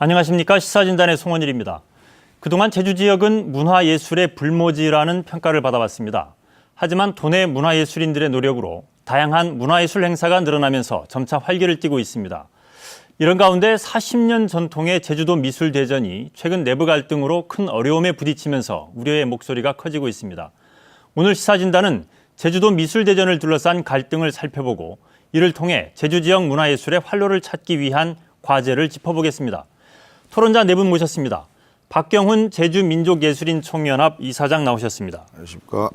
안녕하십니까. 시사진단의 송원일입니다. 그동안 제주 지역은 문화예술의 불모지라는 평가를 받아왔습니다. 하지만 도내 문화예술인들의 노력으로 다양한 문화예술 행사가 늘어나면서 점차 활기를 띠고 있습니다. 이런 가운데 40년 전통의 제주도 미술대전이 최근 내부 갈등으로 큰 어려움에 부딪히면서 우려의 목소리가 커지고 있습니다. 오늘 시사진단은 제주도 미술대전을 둘러싼 갈등을 살펴보고 이를 통해 제주 지역 문화예술의 활로를 찾기 위한 과제를 짚어보겠습니다. 토론자 네 분 모셨습니다. 박경훈 제주민족예술인 총연합 이사장 나오셨습니다. 안녕하십니까.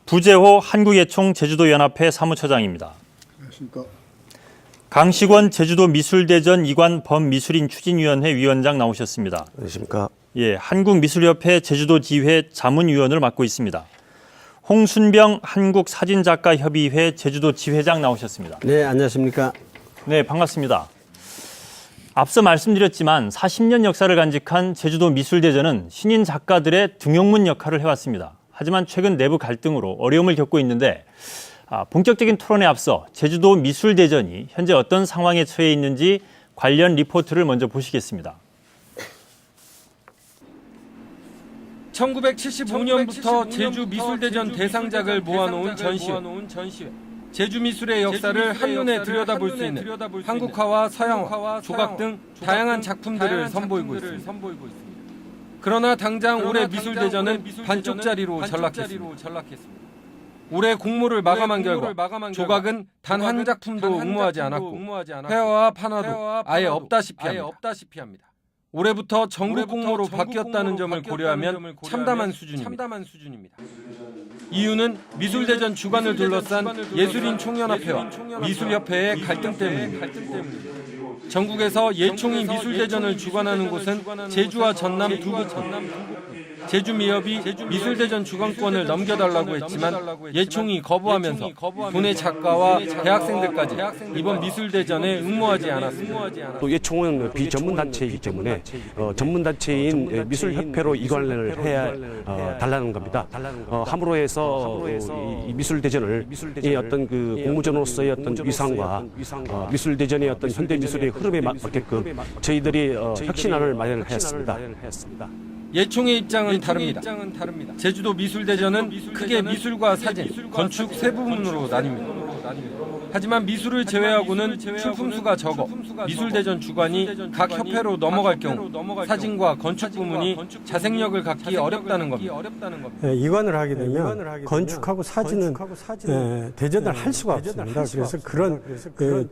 부재호 한국예총 제주도연합회 사무처장입니다. 안녕하십니까. 강식원 제주도 미술대전 이관 범미술인 추진위원회 위원장 나오셨습니다. 안녕하십니까. 예, 한국미술협회 제주도지회 자문위원을 맡고 있습니다. 홍순병 한국사진작가협의회 제주도지회장 나오셨습니다. 네, 안녕하십니까. 네, 반갑습니다. 앞서 말씀드렸지만 40년 역사를 간직한 제주도 미술대전은 신인 작가들의 등용문 역할을 해왔습니다. 하지만 최근 내부 갈등으로 어려움을 겪고 있는데 본격적인 토론에 앞서 제주도 미술대전이 현재 어떤 상황에 처해 있는지 관련 리포트를 먼저 보시겠습니다. 1975년부터 제주 미술대전 대상작을 모아놓은 전시회. 제주 미술의 역사를 한눈에 들여다볼 수 있는 한국화와 서양화, 조각 등 다양한 작품들을 선보이고 있습니다. 그러나 당장 올해 미술대전은 반쪽짜리로 전락했습니다. 올해 공모를 마감한 결과 조각은 단 한 작품도 응모하지 않았고 회화와 판화도 아예 없다시피 합니다. 올해부터 전국 공모로 바뀌었다는 점을 고려하면 참담한 수준입니다. 이유는 미술대전 주관을 둘러싼 예술인 총연합회와 미술협회의 갈등 때문입니다. 전국에서 예총이 미술대전을 주관하는 곳은 제주와 전남 두 곳입니다. 제주미협이 미술대전 주관권을 넘겨달라고 했지만 예총이 거부하면서 도내 작가와 대학생들까지 이번 미술대전에 응모하지 않았습니다. 또 예총은 비전문단체이기 때문에 전문단체인 미술협회로 이관을 해야 달라는 겁니다. 함으로 해서 이 미술대전을 이 어떤 그 공모전으로서의 어떤 위상과 미술대전의 어떤 현대미술의 흐름에 맞게끔 저희들이 혁신안을 마련을 하였습니다. 예총의 입장은 다릅니다. 제주도 미술대전은 크게 미술과 사진, 건축 세 부분으로 나뉩니다. 하지만 미술을 제외하고는 출품수가 적어 미술대전 주관이 각 협회로 넘어갈 경우 사진과 건축 부문이 자생력을 갖기 어렵다는 겁니다. 이관을 하게 되면 건축하고 사진은 대전을 할 수가 없습니다. 그래서 그런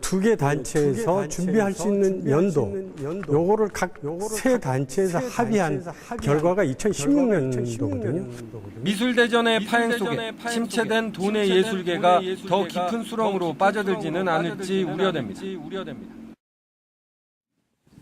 두 개 단체에서 준비할 수 있는 연도, 요거를 각 세 단체에서 합의한 결과가 2016년도거든요. 미술대전의 파행 속에 침체된 도내 예술계가 더 깊은 수렁으로 빠져들지는 않을지 우려됩니다.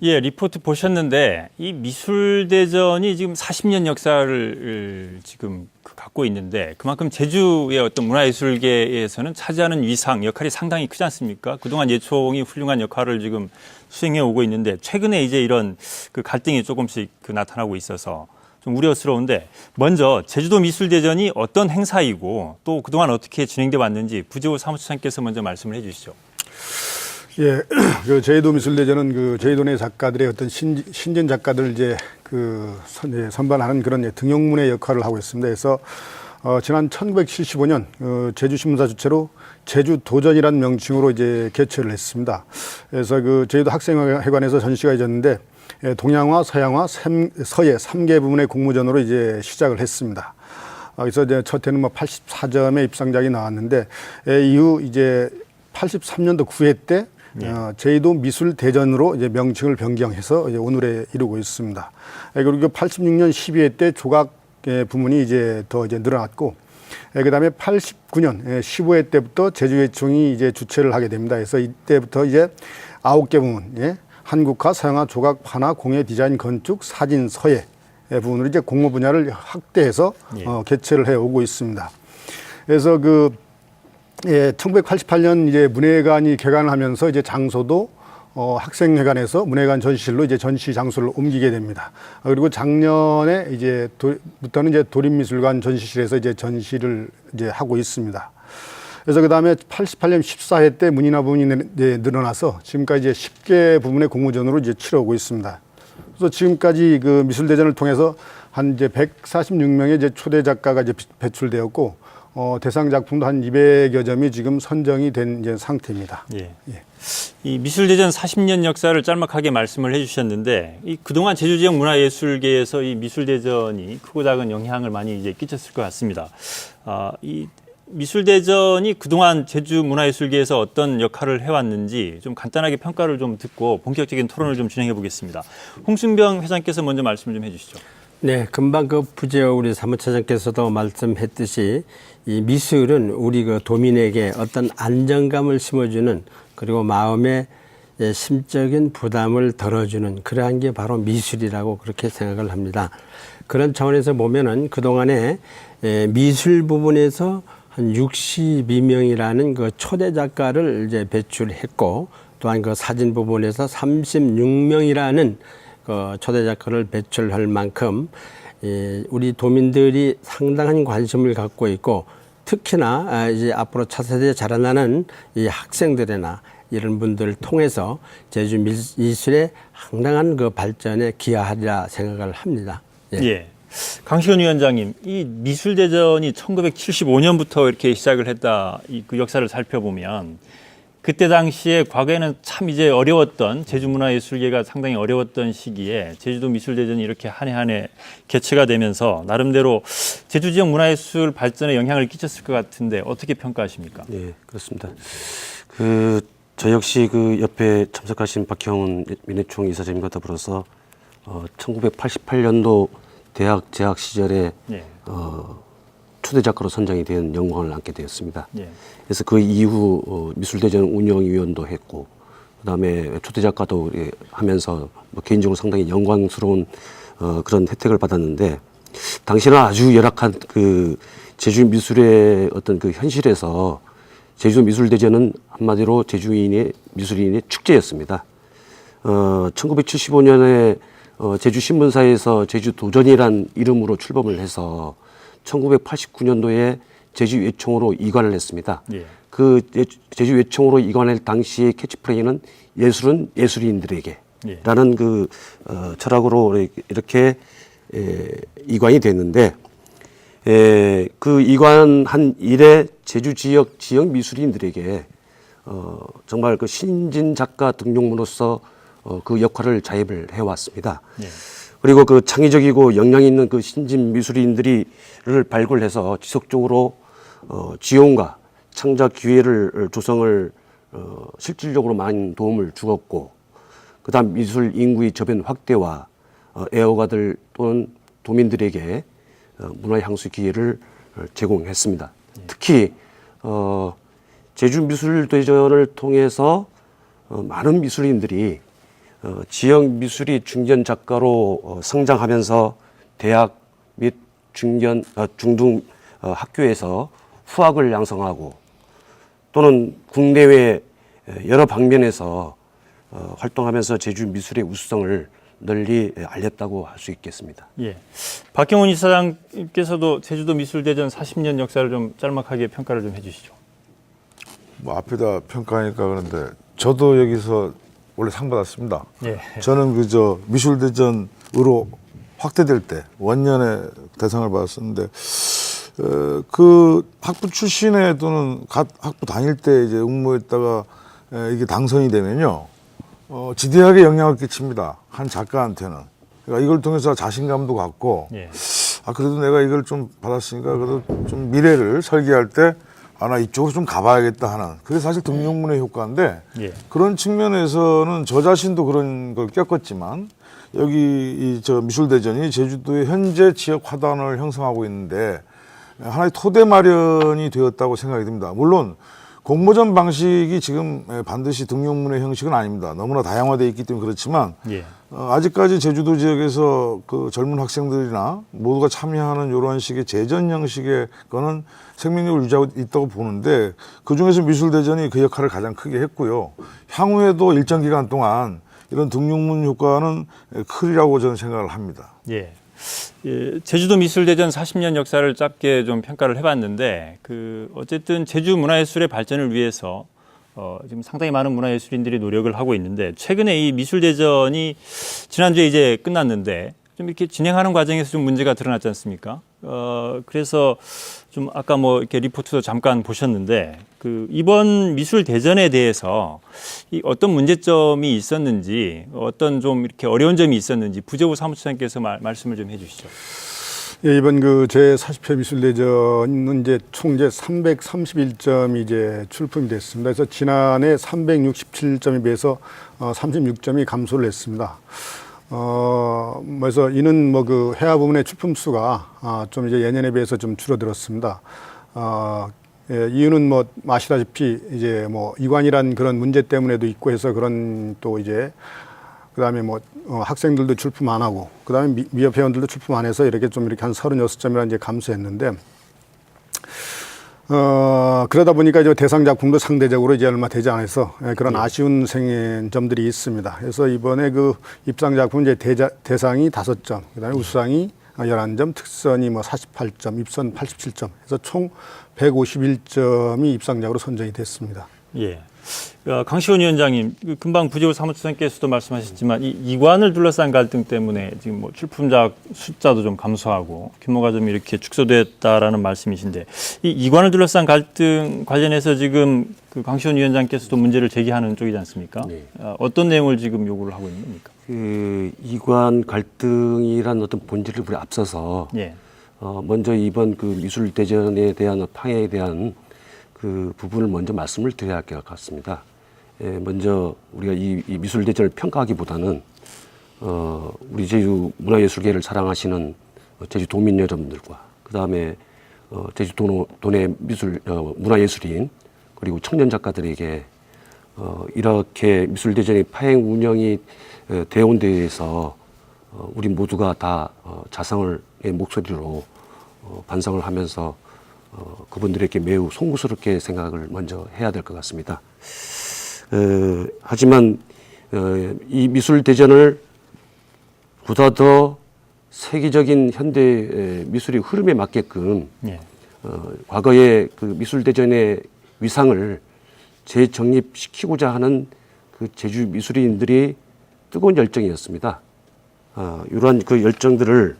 예, 리포트 보셨는데 이 미술대전이 지금 40년 역사를 지금 갖고 있는데 그만큼 제주의 어떤 문화예술계에서는 차지하는 위상, 역할이 상당히 크지 않습니까? 그동안 예총이 훌륭한 역할을 지금 수행해 오고 있는데 최근에 이제 이런 그 갈등이 조금씩 나타나고 있어서 좀 우려스러운데 먼저 제주도 미술대전이 어떤 행사이고 또 그동안 어떻게 진행돼 왔는지 부재호 사무처장께서 먼저 말씀을 해 주시죠. 예, 그 제주도 미술대전은 그 제주도 내 작가들의 어떤 신진 작가들 이제 그 선발하는 그런 등용문의 역할을 하고 있습니다. 그래서 지난 1975년 제주신문사 주최로 제주도전이라는 명칭으로 이제 개최를 했습니다. 그래서 그 제주도 학생회관에서 전시가 이졌는데 동양화, 서양화, 서예 3개 부문의 공모전으로 이제 시작을 했습니다. 그래서 이제 첫 해는 84점의 입상작이 나왔는데 이후 이제 83년도 9회 때 제주도 미술대전으로 이제 명칭을 변경해서 이제 오늘에 이르고 있습니다. 그리고 86년 12회 때 조각 부문이 이제 더 이제 늘어났고, 그다음에 89년 15회 때부터 제주예총이 이제 주최를 하게 됩니다. 그래서 이때부터 이제 9개 부문, 한국화, 서양화, 조각, 판화, 공예, 디자인, 건축, 사진, 서예 부분으로 이제 공모 분야를 확대해서 개최를 해 오고 있습니다. 그래서 1988년 이제 문예관이 개관을 하면서 이제 장소도 학생회관에서 문예관 전시실로 이제 전시 장소를 옮기게 됩니다. 그리고 작년에 부터는 이제 도립미술관 전시실에서 이제 전시를 이제 하고 있습니다. 그래서 그 다음에 88년 14회 때 문인화 부분이 늘어나서 지금까지 이제 10개 부문의 공모전으로 이제 치러오고 있습니다. 그래서 지금까지 그 미술대전을 통해서 한 이제 146명의 이제 초대 작가가 이제 배출되었고, 대상 작품도 한 200여 점이 지금 선정이 된 이제 상태입니다. 예. 이 미술대전 40년 역사를 짤막하게 말씀을 해주셨는데, 이 그동안 제주 지역 문화예술계에서 이 미술대전이 크고 작은 영향을 많이 이제 끼쳤을 것 같습니다. 이 미술대전이 그동안 제주 문화예술계에서 어떤 역할을 해왔는지 좀 간단하게 평가를 좀 듣고 본격적인 토론을 좀 진행해 보겠습니다. 홍순병 회장께서 먼저 말씀을 좀 해주시죠. 네, 금방 그 부재호 우리 사무처장께서도 말씀했듯이 이 미술은 우리 그 도민에게 어떤 안정감을 심어주는, 그리고 마음의 심적인 부담을 덜어주는 그러한 게 바로 미술이라고 그렇게 생각을 합니다. 그런 차원에서 보면은 그동안에 미술 부분에서 한 62명이라는 그 초대 작가를 이제 배출했고, 또한 그 사진 부분에서 36명이라는 그 초대 작가를 배출할 만큼 우리 도민들이 상당한 관심을 갖고 있고, 특히나 이제 앞으로 차세대 자라나는 이 학생들이나 이런 분들을 통해서 제주 미술의 상당한 그 발전에 기여하리라 생각을 합니다. 예. 강시현 위원장님, 이 미술대전이 1975년부터 이렇게 시작을 했다, 그 역사를 살펴보면 그때 당시에 과거에는 참 이제 어려웠던 제주문화예술계가 상당히 어려웠던 시기에 제주도 미술대전이 이렇게 한 해 한 해 개최가 되면서 나름대로 제주 지역 문화예술 발전에 영향을 끼쳤을 것 같은데 어떻게 평가하십니까? 네, 그렇습니다. 저 역시 그 옆에 참석하신 박형훈 민회총 이사장님과 더불어서 1988년도 대학 재학 시절에 예. 초대 작가로 선정이 된 영광을 안게 되었습니다. 예. 그래서 그 이후 미술대전 운영위원도 했고, 그다음에 초대 작가도 하면서 뭐 개인적으로 상당히 영광스러운 그런 혜택을 받았는데, 당시는 아주 열악한 그 제주 미술의 어떤 그 현실에서 제주 미술대전은 한마디로 제주인의 미술인의 축제였습니다. 1975년에 제주 신문사에서 제주 도전이란 이름으로 출범을 해서 1989년도에 제주 외총으로 이관을 했습니다. 예. 그 제주 외총으로 이관할 당시의 캐치프레이는 예술은 예술인들에게라는 그 철학으로 이렇게 이관이 됐는데, 그 이관한 이래 제주 지역 미술인들에게 정말 그 신진 작가 등용문으로서 그 역할을 자입을 해왔습니다. 예. 그리고 그 창의적이고 역량 있는 그 신진 미술인들을 발굴해서 지속적으로 지원과 창작 기회를 조성을 실질적으로 많은 도움을 주었고, 그다음 미술 인구의 저변 확대와 애호가들 또는 도민들에게 문화 향수 기회를 제공했습니다. 특히 제주 미술대전을 통해서 많은 미술인들이 지역 미술이 중견 작가로 성장하면서 대학 및 중등 학교에서 후학을 양성하고, 또는 국내외 여러 방면에서 활동하면서 제주 미술의 우수성을 널리 알렸다고 할 수 있겠습니다. 예. 박경훈 이사장께서도 제주도 미술대전 40년 역사를 좀 짤막하게 평가를 좀 해주시죠. 뭐 앞에다 평가하니까 그런데 저도 여기서 원래 상 받았습니다. 예. 저는 그저 미술대전으로 확대될 때 원년에 대상을 받았었는데, 그 학부 출신에 또는 학부 다닐 때 이제 응모했다가 이게 당선이 되면요, 지대하게 영향을 끼칩니다. 한 작가한테는. 그러니까 이걸 통해서 자신감도 갖고, 예. 그래도 내가 이걸 좀 받았으니까 그래도 좀 미래를 설계할 때 나 이쪽으로 좀 가봐야겠다 하는, 그게 사실 등용문의 효과인데, 예. 그런 측면에서는 저 자신도 그런 걸 겪었지만, 여기 저 미술대전이 제주도의 현재 지역 화단을 형성하고 있는데 하나의 토대 마련이 되었다고 생각이 듭니다. 물론 공모전 방식이 지금 반드시 등용문의 형식은 아닙니다. 너무나 다양화되어 있기 때문에 그렇지만, 예. 아직까지 제주도 지역에서 그 젊은 학생들이나 모두가 참여하는 이러한 식의 재전 형식의 거는 생명력을 유지하고 있다고 보는데, 그중에서 미술대전이 그 역할을 가장 크게 했고요. 향후에도 일정 기간 동안 이런 등용문 효과는 크리라고 저는 생각을 합니다. 예. 예, 제주도 미술대전 40년 역사를 짧게 좀 평가를 해봤는데, 어쨌든 제주 문화예술의 발전을 위해서 지금 상당히 많은 문화예술인들이 노력을 하고 있는데 최근에 이 미술대전이 지난주에 이제 끝났는데 좀 이렇게 진행하는 과정에서 좀 문제가 드러났지 않습니까? 그래서 좀 아까 뭐 이렇게 리포트도 잠깐 보셨는데 그 이번 미술대전에 대해서 이 어떤 문제점이 있었는지 어떤 좀 이렇게 어려운 점이 있었는지 부재우 사무처장께서 말씀을 좀 해주시죠. 예, 이번 그 제40회 미술대전은 이제 총 이제 331점이 이제 출품이 됐습니다. 그래서 지난해 367점에 비해서 36점이 감소를 했습니다. 그래서 이는 뭐 그 회화 부문의 출품 수가 좀 이제 예년에 비해서 좀 줄어들었습니다. 예, 이유는 뭐 아시다시피 이제 뭐 이관이란 그런 문제 때문에도 있고 해서 그런 또 이제 그다음에 뭐 학생들도 출품 안 하고 그다음에 미협 회원들도 출품 안 해서 이렇게 좀 이렇게 한 36점이나 이제 감소했는데 그러다 보니까 이제 대상 작품도 상대적으로 이제 얼마 되지 않아서 그런 아쉬운 점들이 있습니다. 그래서 이번에 그 입상 작품 이제 대상이 5점, 그다음에 우수상이 11점, 특선이 뭐 48점, 입선 87점, 해서 총 151점이 입상작으로 선정이 됐습니다. 예. 강시원 위원장님, 금방 부재우 사무처장께서도 말씀하셨지만 이 이관을 둘러싼 갈등 때문에 지금 뭐 출품작 숫자도 좀 감소하고 규모가 좀 이렇게 축소됐다라는 말씀이신데 이 이관을 둘러싼 갈등 관련해서 지금 그 강시원 위원장께서도 문제를 제기하는 쪽이지 않습니까? 네. 어떤 내용을 지금 요구를 하고 있는 겁니까? 그 이관 갈등이란 어떤 본질을 우리 앞서서 예. 먼저 이번 그 미술 대전에 대한 방해에 대한 그 부분을 먼저 말씀을 드려야 할 것 같습니다. 먼저 우리가 이 미술 대전을 평가하기보다는 우리 제주 문화예술계를 사랑하시는 제주 도민 여러분들과 그 다음에 제주 도내 문화예술인 그리고 청년 작가들에게 이렇게 미술 대전의 파행 운영이 되어온 데에서 우리 모두가 다 자성의 목소리로 반성을 하면서 그분들에게 매우 송구스럽게 생각을 먼저 해야 될 것 같습니다. 하지만 이 미술 대전을 보다 더 세계적인 현대 미술의 흐름에 맞게끔 예. 과거의 그 미술 대전의 위상을 재정립시키고자 하는 그 제주 미술인들이 뜨거운 열정이었습니다. 이러한 그 열정들을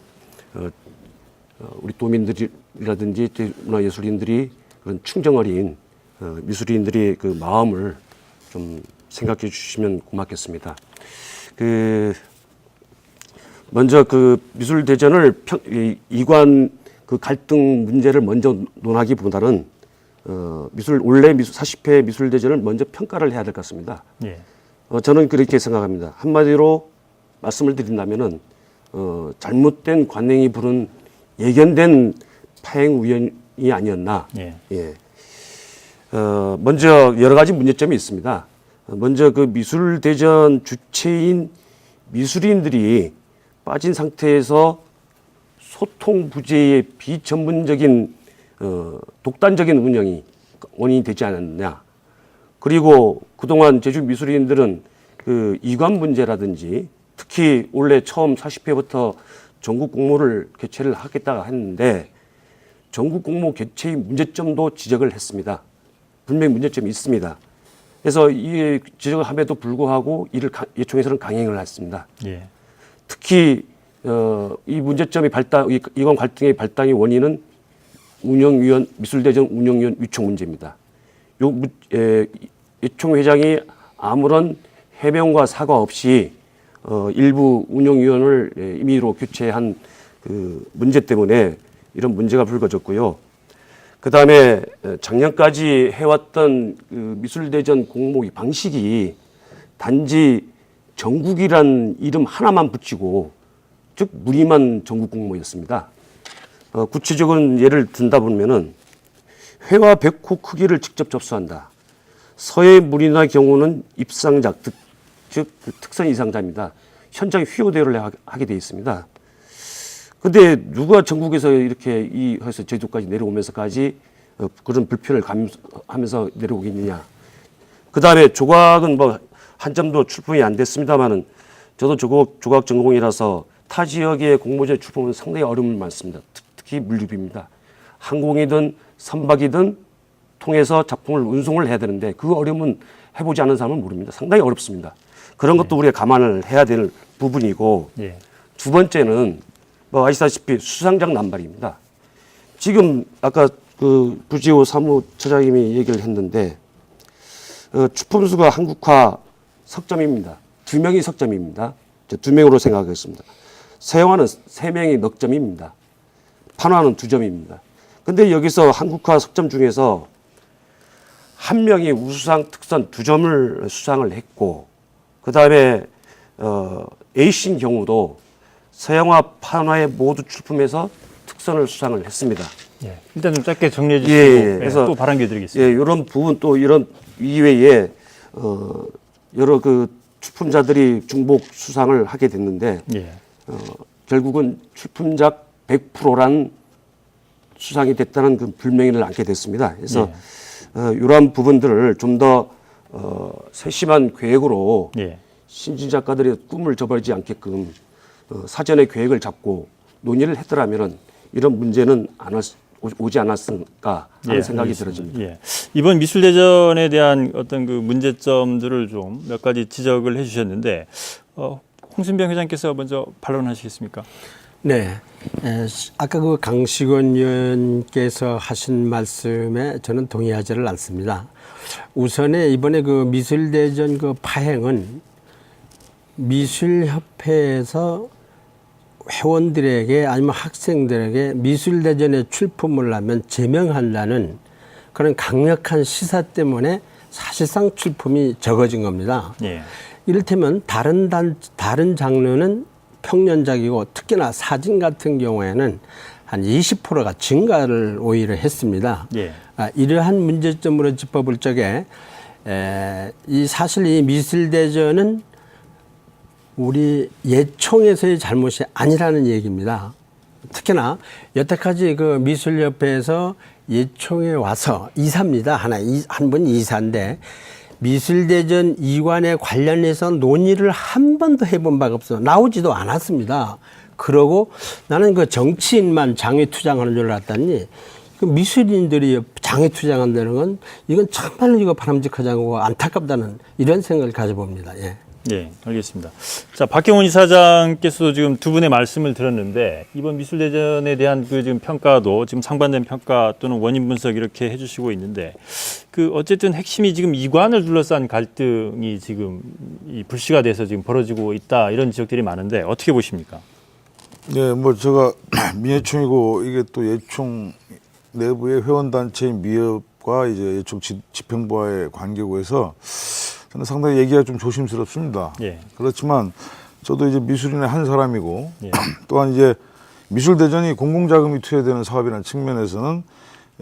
우리 도민들이라든지 문화예술인들이 그런 충정 어린 미술인들의 그 마음을 좀 생각해 주시면 고맙겠습니다. 먼저 그 미술 대전을 이관 그 갈등 문제를 먼저 논하기보다는 원래 40회 미술 대전을 먼저 평가를 해야 될 것 같습니다. 예. 저는 그렇게 생각합니다. 한마디로 말씀을 드린다면은 잘못된 관행이 부른 예견된 파행 우연이 아니었나. 예. 예. 먼저 여러 가지 문제점이 있습니다. 먼저 그 미술 대전 주체인 미술인들이 빠진 상태에서 소통 부재의 비전문적인 독단적인 운영이 원인이 되지 않았느냐. 그리고 그동안 제주 미술인들은 그 이관 문제라든지 특히 원래 처음 40회부터 전국 공모를 개최를 하겠다고 했는데 전국 공모 개최의 문제점도 지적을 했습니다. 분명히 문제점이 있습니다. 그래서 이 지적을 함에도 불구하고 이를 예총에서는 강행을 했습니다. 예. 특히 이 문제점이 이관 갈등의 발단의 원인은 미술대전 운영위원 위촉 문제입니다. 예총 회장이 아무런 해명과 사과 없이 일부 운영위원을 임의로 교체한 그 문제 때문에 이런 문제가 불거졌고요. 그 다음에 작년까지 해왔던 그 미술대전 공모의 방식이 단지 전국이란 이름 하나만 붙이고 즉 무늬만 전국 공모였습니다. 구체적인 예를 든다 보면은 회화 100호 크기를 직접 접수한다. 서해 무늬나 경우는 입상작 즉 특선 이상자입니다. 현장 휘호대를 하게 되어 있습니다. 근데 누가 전국에서 이렇게 해서 제주도까지 내려오면서까지 그런 불편을 하면서 내려오겠느냐. 그 다음에 조각은 뭐 한 점도 출품이 안 됐습니다만은 저도 조각 전공이라서 타 지역의 공모제 출품은 상당히 어려움이 많습니다. 특히 물류비입니다. 항공이든 선박이든 통해서 작품을 운송을 해야 되는데 그 어려움은 해보지 않은 사람은 모릅니다. 상당히 어렵습니다. 그런 것도 우리가 감안을 해야 될 부분이고 예. 두 번째는 뭐 아시다시피 수상작 남발입니다. 지금 아까 그 부지호 사무처장님이 얘기를 했는데 출품수가 한국화 석점입니다. 2명이 석점입니다. 2명으로 생각하겠습니다. 서영화는 3명이 넉점입니다. 판화는 2점입니다. 근데 여기서 한국화 석점 중에서 1명이 우수상 특선 2점을 수상을 했고 그 다음에 A신 경우도 서양화 판화에 모두 출품해서 특선을 수상을 했습니다. 예. 일단 좀 짧게 정리해 주시고 그래서 또 발언기 드리겠습니다. 예, 이런 부분 또 이런 이외에 여러 그 출품자들이 중복 수상을 하게 됐는데 예. 결국은 출품작 100%란 수상이 됐다는 그 불명예를 안게 됐습니다. 그래서 이러한 부분들을 좀 더 세심한 계획으로 예. 신진 작가들의 꿈을 저버리지 않게끔 사전에 계획을 잡고 논의를 했더라면 이런 문제는 오지 않았을까 하는 생각이 들어집니다. 예. 이번 미술대전에 대한 어떤 그 문제점들을 좀 몇 가지 지적을 해주셨는데 홍순병 회장께서 먼저 반론하시겠습니까? 네. 아까 그 강식원 의원께서 하신 말씀에 저는 동의하지를 않습니다. 우선에 이번에 그 미술대전 그 파행은 미술협회에서 회원들에게 아니면 학생들에게 미술대전에 출품을 하면 제명한다는 그런 강력한 시사 때문에 사실상 출품이 적어진 겁니다. 예. 이를테면 다른 장르는 평년작이고 특히나 사진 같은 경우에는 한 20%가 증가를 오히려 했습니다. 예. 이러한 문제점으로 짚어볼 적에 사실 이 미술대전은 우리 예총에서의 잘못이 아니라는 얘기입니다. 특히나 여태까지 그 미술협회에서 예총에 와서 이사입니다. 한 분 이사인데 미술대전 이관에 관련해서 논의를 한 번도 해본 바가 없어. 나오지도 않았습니다. 그러고 나는 그 정치인만 장외 투쟁하는 줄 알았더니 그 미술인들이 장외 투쟁한다는 건 이건 정말로 이거 바람직하지 않고 안타깝다는 이런 생각을 가져봅니다. 예. 예, 알겠습니다. 자, 박경훈 이사장께서도 지금 두 분의 말씀을 들었는데 이번 미술대전에 대한 그 지금 평가도 지금 상반된 평가 또는 원인 분석 이렇게 해주시고 있는데 그 어쨌든 핵심이 지금 이관을 둘러싼 갈등이 지금 이 불씨가 돼서 지금 벌어지고 있다 이런 지적들이 많은데 어떻게 보십니까? 네, 뭐 제가 미예총이고 이게 또 예총 내부의 회원단체인 미협과 이제 예총 집행부와의 관계고 해서 저는 상당히 얘기가 좀 조심스럽습니다. 예. 그렇지만 저도 이제 미술인의 한 사람이고 예. 또한 이제 미술대전이 공공자금이 투여되는 사업이라는 측면에서는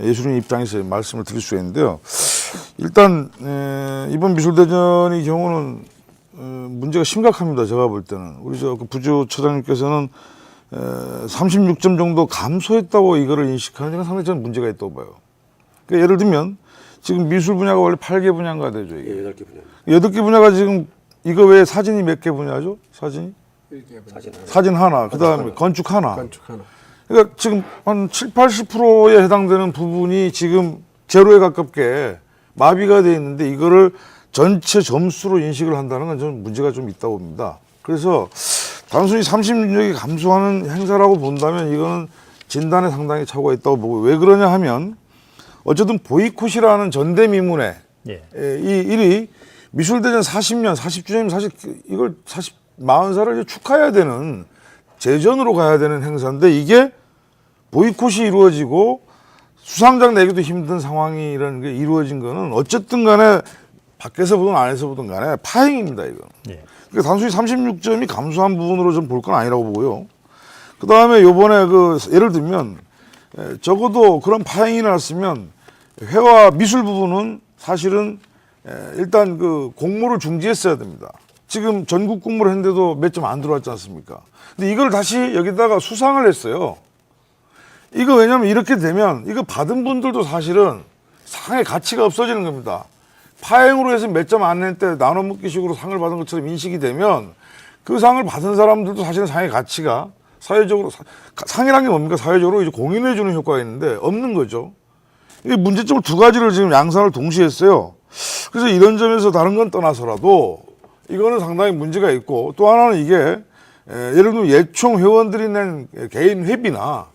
예술인 입장에서 말씀을 드릴 수 있는데요. 일단 이번 미술대전의 경우는 문제가 심각합니다. 제가 볼 때는 우리 저 부주 처장님께서는 36점 정도 감소했다고 이거를 인식하는 데는 상당히 저는 문제가 있다고 봐요. 그러니까 예를 들면 지금 미술 분야가 원래 8개 분야인가 되죠. 이게. 8개 분야. 8개 분야가 지금 이거 외에 사진이 몇 개 분야죠? 사진이? 사진 하나. 그다음에 건축 하나. 그러니까 지금 한 7, 80%에 해당되는 부분이 지금 제로에 가깝게 마비가 돼 있는데 이거를 전체 점수로 인식을 한다는 건 저는 문제가 좀 있다고 봅니다. 그래서 단순히 36이 감소하는 행사라고 본다면 이거는 진단에 상당히 착오가 있다고 보고 왜 그러냐 하면 어쨌든 보이콧이라는 전대미문에 예. 이 일이 미술대전 40년, 40주년이면 사실 이걸 40살을 축하해야 되는 재전으로 가야 되는 행사인데 이게 보이콧이 이루어지고 수상작 내기도 힘든 상황이라는 게 이루어진 거는 어쨌든 간에 밖에서 보든 안에서 보든 간에 파행입니다, 이건. 예. 그러니까 단순히 36점이 감소한 부분으로 좀 볼 건 아니라고 보고요. 그 다음에 요번에 그 예를 들면 적어도 그런 파행이 났으면 회화 미술 부분은 사실은 일단 그 공모를 중지했어야 됩니다. 지금 전국 공모를 했는데도 몇 점 안 들어왔지 않습니까? 근데 이걸 다시 여기다가 수상을 했어요. 이거 왜냐면 이렇게 되면 이거 받은 분들도 사실은 상의 가치가 없어지는 겁니다. 파행으로 해서 몇 점 안 낼 때 나눠 먹기식으로 상을 받은 것처럼 인식이 되면 그 상을 받은 사람들도 사실은 상의 가치가 사회적으로 상이라는 게 뭡니까? 사회적으로 이제 공인해 주는 효과가 있는데 없는 거죠. 이 문제점을 두 가지를 지금 양산을 동시에 했어요. 그래서 이런 점에서 다른 건 떠나서라도 이거는 상당히 문제가 있고, 또 하나는 이게 예를 들면 예총 회원들이 낸 개인 회비나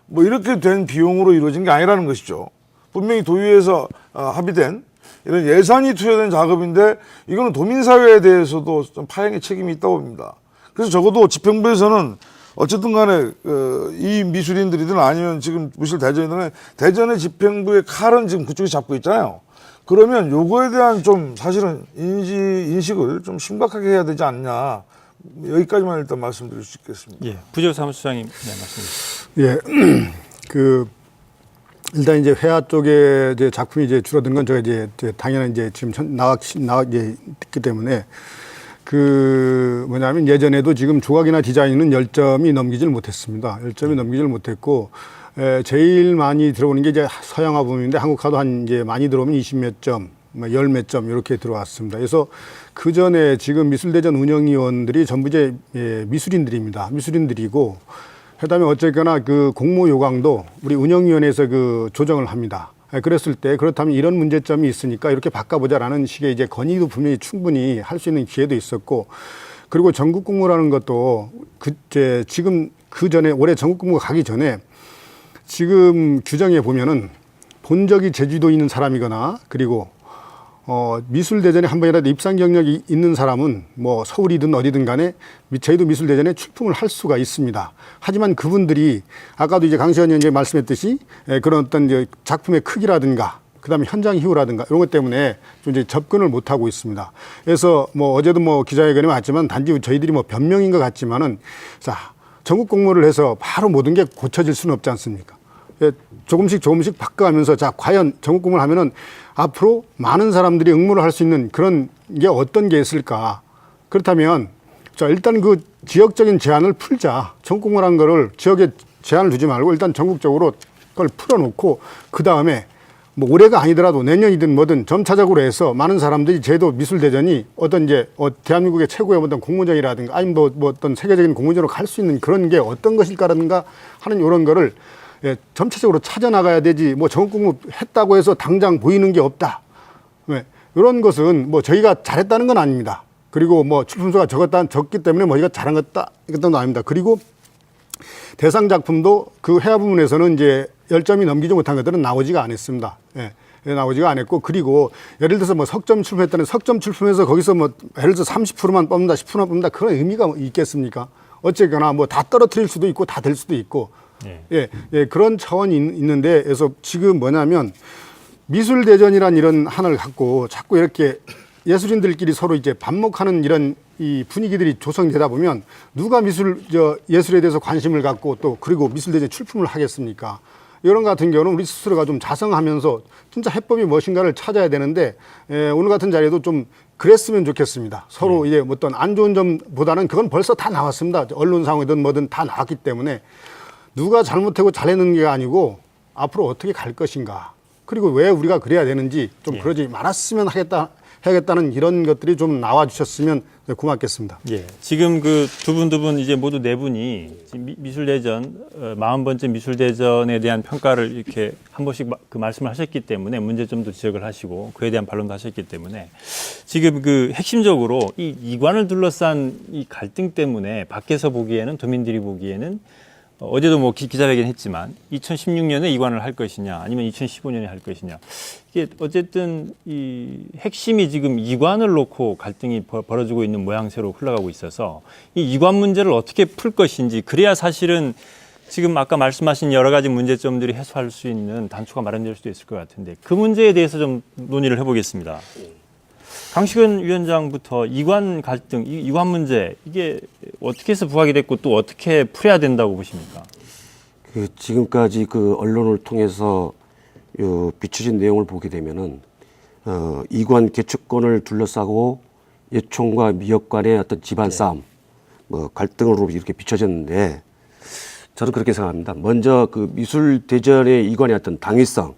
뭐 이렇게 된 비용으로 이루어진 게 아니라는 것이죠. 분명히 도의회에서 합의된 이런 예산이 투여된 작업인데, 이거는 도민사회에 대해서도 좀 파행의 책임이 있다고 봅니다. 그래서 적어도 집행부에서는 어쨌든 간에 이 미술인들이든 아니면 지금 미술대전이든 대전의 집행부의 칼은 지금 그쪽이 잡고 있잖아요. 그러면 요거에 대한 좀 사실은 인식을 좀 심각하게 해야 되지 않냐. 여기까지만 일단 말씀드릴 수 있겠습니다. 예, 부지역 사무처장님, 네, 말씀해 주시죠. 예, 일단 이제 회화 쪽에 이제 작품이 이제 줄어든 건 제가 이제 당연히 이제 지금 이제 있기 때문에 뭐냐면 예전에도 지금 조각이나 디자인은 10점이 넘기질 못했습니다. 10점이 넘기질 못했고, 제일 많이 들어오는 게 이제 서양화 부분인데, 한국화도 한 이제 많이 들어오면 20몇 점, 10몇 점 이렇게 들어왔습니다. 그래서 그 전에 지금 미술대전 운영위원들이 전부 이제 미술인들입니다. 미술인들이고, 그다음에 어쨌거나 그 공모 요강도 우리 운영위원회에서 그 조정을 합니다. 그랬을 때 그렇다면 이런 문제점이 있으니까 이렇게 바꿔보자라는 식의 이제 건의도 분명히 충분히 할 수 있는 기회도 있었고, 그리고 전국 공모라는 것도 지금 그 전에 올해 전국 공모 가기 전에 지금 규정에 보면은 본적이 제주도에 있는 사람이거나, 그리고 미술대전에 한 번이라도 입상 경력이 있는 사람은 뭐 서울이든 어디든 간에 제주도 미술대전에 출품을 할 수가 있습니다. 하지만 그분들이 아까도 이제 강시현 위원장이 말씀했듯이 그런 어떤 이제 작품의 크기라든가, 그다음에 현장 희우라든가 이런 것 때문에 좀 이제 접근을 못 하고 있습니다. 그래서 뭐 어제도 뭐 기자회견에 왔지만 단지 저희들이 뭐 변명인 것 같지만은, 자, 전국 공모를 해서 바로 모든 게 고쳐질 수는 없지 않습니까? 조금씩 바꿔가면서, 자, 과연 전국 공모를 하면은 앞으로 많은 사람들이 응모를 할 수 있는 그런 게 어떤 게 있을까? 그렇다면, 자, 일단 그 지역적인 제한을 풀자. 전국 공모라는 거를 지역에 제한을 두지 말고 일단 전국적으로 그걸 풀어놓고, 그 다음에 뭐 올해가 아니더라도 내년이든 뭐든 점차적으로 해서 많은 사람들이 제도 미술대전이 어떤 이제 대한민국의 최고의 어떤 공모전이라든가, 아니면 뭐 어떤 세계적인 공모전으로 갈 수 있는 그런 게 어떤 것일까라든가 하는 이런 거를 점차적으로 찾아나가야 되지, 뭐 전국 공모 했다고 해서 당장 보이는 게 없다. 이런 것은 뭐 저희가 잘했다는 건 아닙니다. 그리고 뭐 출품수가 적기 때문에 뭐 저희가 잘한 것다, 이것도 아닙니다. 그리고 대상 작품도 그 회화 부분에서는 이제 10점이 넘기지 못한 것들은 나오지가 않았습니다. 나오지가 않았고, 그리고 예를 들어서 뭐 석점 출품했다는 석점 출품해서 거기서 뭐 예를 들어서 30%만 뽑는다, 10%만 뽑는다, 그런 의미가 있겠습니까? 어쨌거나 뭐 다 떨어뜨릴 수도 있고 다 될 수도 있고, 그런 차원이 있는데, 그래서 지금 뭐냐면 미술대전이란 이런 한을 갖고 자꾸 이렇게 예술인들끼리 서로 이제 반목하는 이런 이 분위기들이 조성되다 보면 누가 예술에 대해서 관심을 갖고 또 그리고 미술대전 출품을 하겠습니까? 이런 것 같은 경우는 우리 스스로가 좀 자성하면서 진짜 해법이 무엇인가를 찾아야 되는데, 오늘 같은 자리에도 좀 그랬으면 좋겠습니다. 서로 이제 어떤 안 좋은 점보다는 그건 벌써 다 나왔습니다. 언론상이든 뭐든 다 나왔기 때문에 누가 잘못하고 잘했는 게 아니고 앞으로 어떻게 갈 것인가, 그리고 왜 우리가 그래야 되는지 좀 그러지 말았으면 해야겠다는 이런 것들이 좀 나와 주셨으면 고맙겠습니다. 예, 지금 그 두 분 이제 모두 네 분이 미술대전 40번째 미술대전에 대한 평가를 이렇게 한 번씩 그 말씀을 하셨기 때문에 문제점도 지적을 하시고 그에 대한 반론도 하셨기 때문에 지금 그 핵심적으로 이 이관을 둘러싼 이 갈등 때문에 밖에서 보기에는, 도민들이 보기에는 어제도 뭐 기자회견 했지만 2016년에 이관을 할 것이냐 아니면 2015년에 할 것이냐, 이게 어쨌든 이 핵심이 지금 이관을 놓고 갈등이 벌어지고 있는 모양새로 흘러가고 있어서 이 이관 문제를 어떻게 풀 것인지, 그래야 사실은 지금 아까 말씀하신 여러 가지 문제점들이 해소할 수 있는 단초가 마련될 수도 있을 것 같은데, 그 문제에 대해서 좀 논의를 해보겠습니다. 강시현 위원장부터 이관 갈등, 이관 문제, 이게 어떻게 해서 부각이 됐고 또 어떻게 풀어야 된다고 보십니까? 지금까지 그 언론을 통해서 비춰진 내용을 보게 되면은 이관 개척권을 둘러싸고 예총과 미역 간의 어떤 집안 싸움, 뭐 갈등으로 이렇게 비춰졌는데, 저는 그렇게 생각합니다. 먼저 그 미술대전의 이관의 어떤 당위성,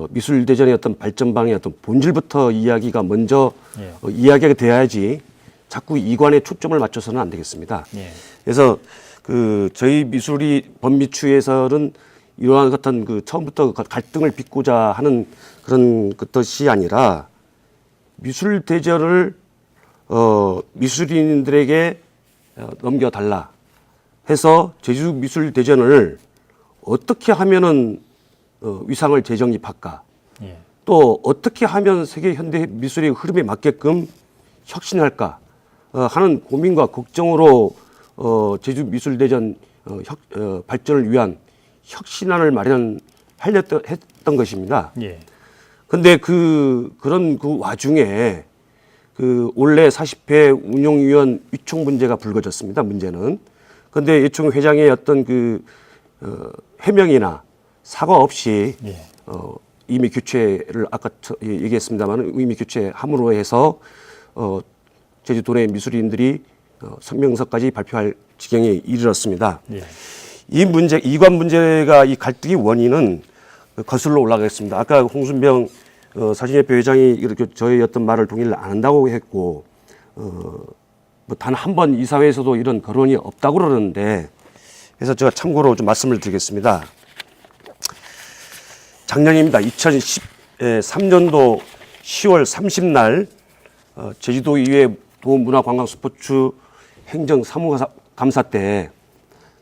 미술대전의 어떤 발전 방향의 어떤 본질부터 이야기가 먼저 이야기가 돼야지 자꾸 이관에 초점을 맞춰서는 안 되겠습니다. 그래서 그 저희 미술이 범미추에서는 이러한 같은 그 처음부터 갈등을 빚고자 하는 그런 그 뜻이 아니라 미술 대전을 미술인들에게 넘겨달라 해서 제주 미술 대전을 어떻게 하면은 위상을 재정립할까? 예. 또 어떻게 하면 세계 현대 미술의 흐름에 맞게끔 혁신할까 하는 고민과 걱정으로 제주 미술대전 발전을 위한 혁신안을 마련하려던 했던 것입니다. 예. 근데 그런 그 와중에 올해 40회 운영위원 위촉 문제가 불거졌습니다. 문제는. 근데 위촉 회장의 어떤 해명이나 사과 없이 예. 이미 교체를 아까 얘기했습니다만 이미 교체함으로 해서 제주도 내 미술인들이 성명서까지 발표할 지경에 이르렀습니다. 예. 이관 문제가 이 갈등의 원인은 거슬러 올라가겠습니다. 아까 홍순병 사진협회 회장이 이렇게 저희 어떤 말을 동의를 안 한다고 했고 단 한 번 이 사회에서도 이런 거론이 없다고 그러는데 그래서 제가 참고로 좀 말씀을 드리겠습니다. 작년입니다. 2013년도 10월 30날 제주도의회 도문화관광스포츠 행정사무감사 때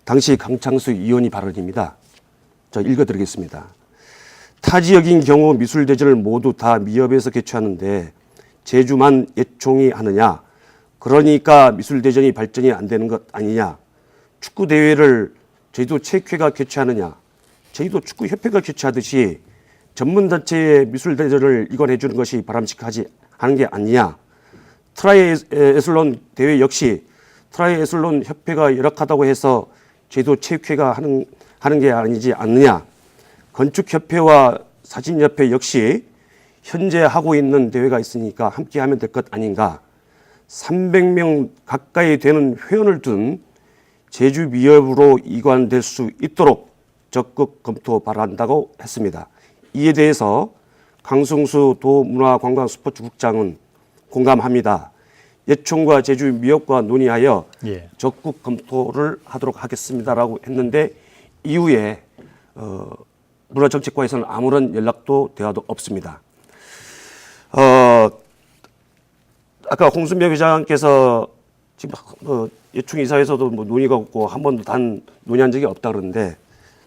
당시 강창수 의원이 발언입니다. 저 읽어드리겠습니다. 타 지역인 경우 미술대전을 모두 다 미협에서 개최하는데 제주만 예총이 하느냐. 그러니까 미술대전이 발전이 안 되는 것 아니냐. 축구대회를 제주도 체육회가 개최하느냐. 제주도 축구협회가 개최하듯이 전문단체의 미술대전을 이관해 주는 것이 바람직하지 않은 게 아니냐. 트라이애슬론 대회 역시 트라이애슬론 협회가 열악하다고 해서 제주도 체육회가 하는 게 아니지 않느냐. 건축협회와 사진협회 역시 현재 하고 있는 대회가 있으니까 함께 하면 될 것 아닌가. 300명 가까이 되는 회원을 둔 제주미협으로 이관될 수 있도록 적극 검토 바란다고 했습니다. 이에 대해서 강승수 도문화관광스포츠국장은 공감합니다. 예총과 제주미협과 논의하여 예. 적극 검토를 하도록 하겠습니다라고 했는데 이후에 문화정책과에서는 아무런 연락도 대화도 없습니다. 아까 홍순병 회장께서 지금 예총 이사에서도 뭐 논의가 없고 한 번도 단 논의한 적이 없다 그러는데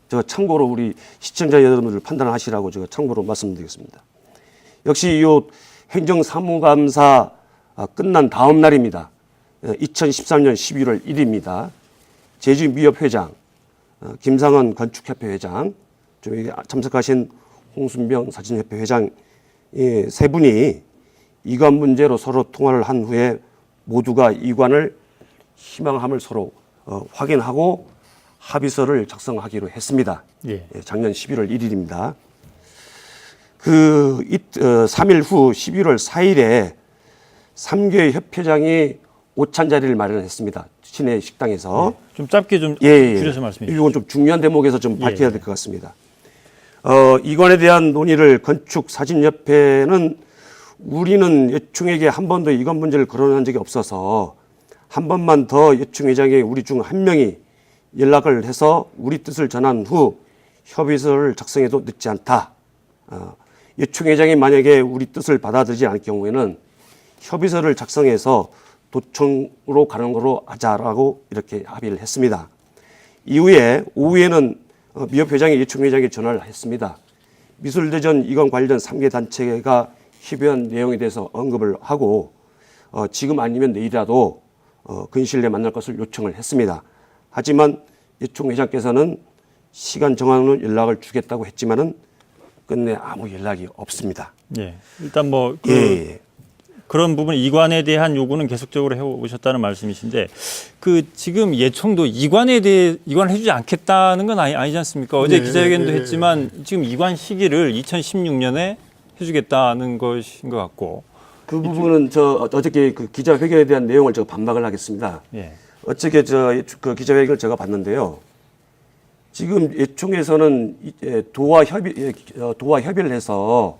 제가 참고로 우리 시청자 여러분들 판단하시라고 제가 참고로 말씀드리겠습니다. 역시 이 행정사무감사 끝난 다음 날입니다. 2013년 11월 1일입니다. 제주미협 회장, 김상원 건축협회 회장, 좀 참석하신 홍순병 사진협회 회장 세 분이 이관 문제로 서로 통화를 한 후에 모두가 이관을 희망함을 서로 확인하고 합의서를 작성하기로 했습니다. 예. 작년 11월 1일입니다. 3일 후 11월 4일에 3개 협회장이 오찬 자리를 마련했습니다. 시내 식당에서. 좀 짧게 좀 예. 줄여서 말씀해 주시죠. 이건 좀 중요한 대목에서 좀 밝혀야 될 것 같습니다. 이관에 대한 논의를 건축사진협회는 우리는 예총에게 한 번도 이관 문제를 거론한 적이 없어서 한 번만 더 예총 회장에 우리 중 한 명이 연락을 해서 우리 뜻을 전한 후 협의서를 작성해도 늦지 않다. 예총 회장이 만약에 우리 뜻을 받아들이지 않을 경우에는 협의서를 작성해서 도청으로 가는 거로 하자라고 이렇게 합의를 했습니다. 이후에 오후에는 미협 회장이 예총 회장에게 전화를 했습니다. 미술대전 이관 관련 3개 단체가 협의한 내용에 대해서 언급을 하고 지금 아니면 내일이라도 근시일 내에 만날 것을 요청을 했습니다. 하지만 예총 회장께서는 시간 정한 후 연락을 주겠다고 했지만은 끝내 아무 연락이 없습니다. 예. 일단 뭐 예. 그런 부분 이관에 대한 요구는 계속적으로 해오셨다는 말씀이신데 지금 예총도 이관에 대해 이관을 해주지 않겠다는 건 아니지 않습니까? 어제 기자회견도 했지만 지금 이관 시기를 2016년에 해주겠다는 것인 것 같고 그 부분은 어저께 그 기자회견에 대한 내용을 제가 반박을 하겠습니다. 예. 어저께 그 기자회견을 제가 봤는데요. 지금 예총에서는 도와 협의를 해서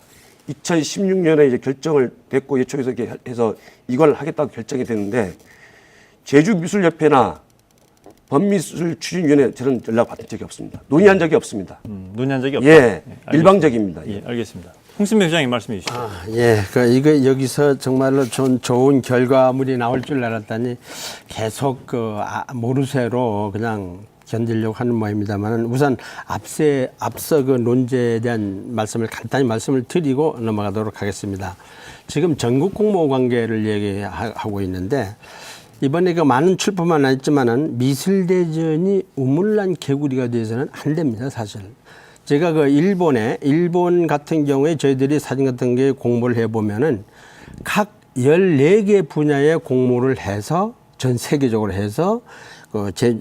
2016년에 이제 결정을 됐고 예총에서 이렇게 해서 이걸 하겠다고 결정이 됐는데 제주미술협회나 범미술 추진위원회 저는 연락 받은 적이 없습니다. 논의한 적이 없습니다. 논의한 적이 없다. 예, 알겠습니다. 일방적입니다. 예, 알겠습니다. 홍순배 회장님 말씀해 주시죠. 예, 이거 여기서 정말로 좋은 결과물이 나올 줄 알았더니 계속 모르쇠로 그냥 견디려고 하는 모양입니다만 우선 앞서 그 논제에 대한 간단히 말씀을 드리고 넘어가도록 하겠습니다. 지금 전국 공모 관계를 얘기하고 있는데 이번에 그 많은 출품은 아니지만은 미술대전이 우물난 개구리가 돼서는 안 됩니다, 사실. 제가 일본 같은 경우에 저희들이 사진 같은 게 공모를 해보면은 각 14개 분야의 공모를 해서 전 세계적으로 해서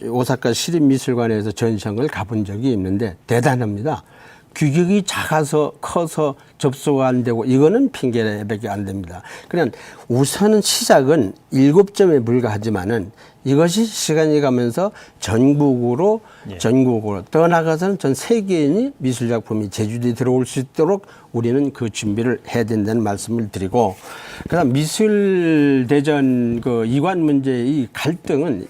오사카 시립미술관에서 전시한 걸 가본 적이 있는데 대단합니다. 규격이 작아서 커서 접수가 안 되고 이거는 핑계밖에 안 됩니다. 그냥 우선은 시작은 7점에 불과하지만은 이것이 시간이 가면서 전국으로 더 나아가서는 전 세계인이 미술작품이 제주도에 들어올 수 있도록 우리는 그 준비를 해야 된다는 말씀을 드리고 그다음 미술대전 이관 문제의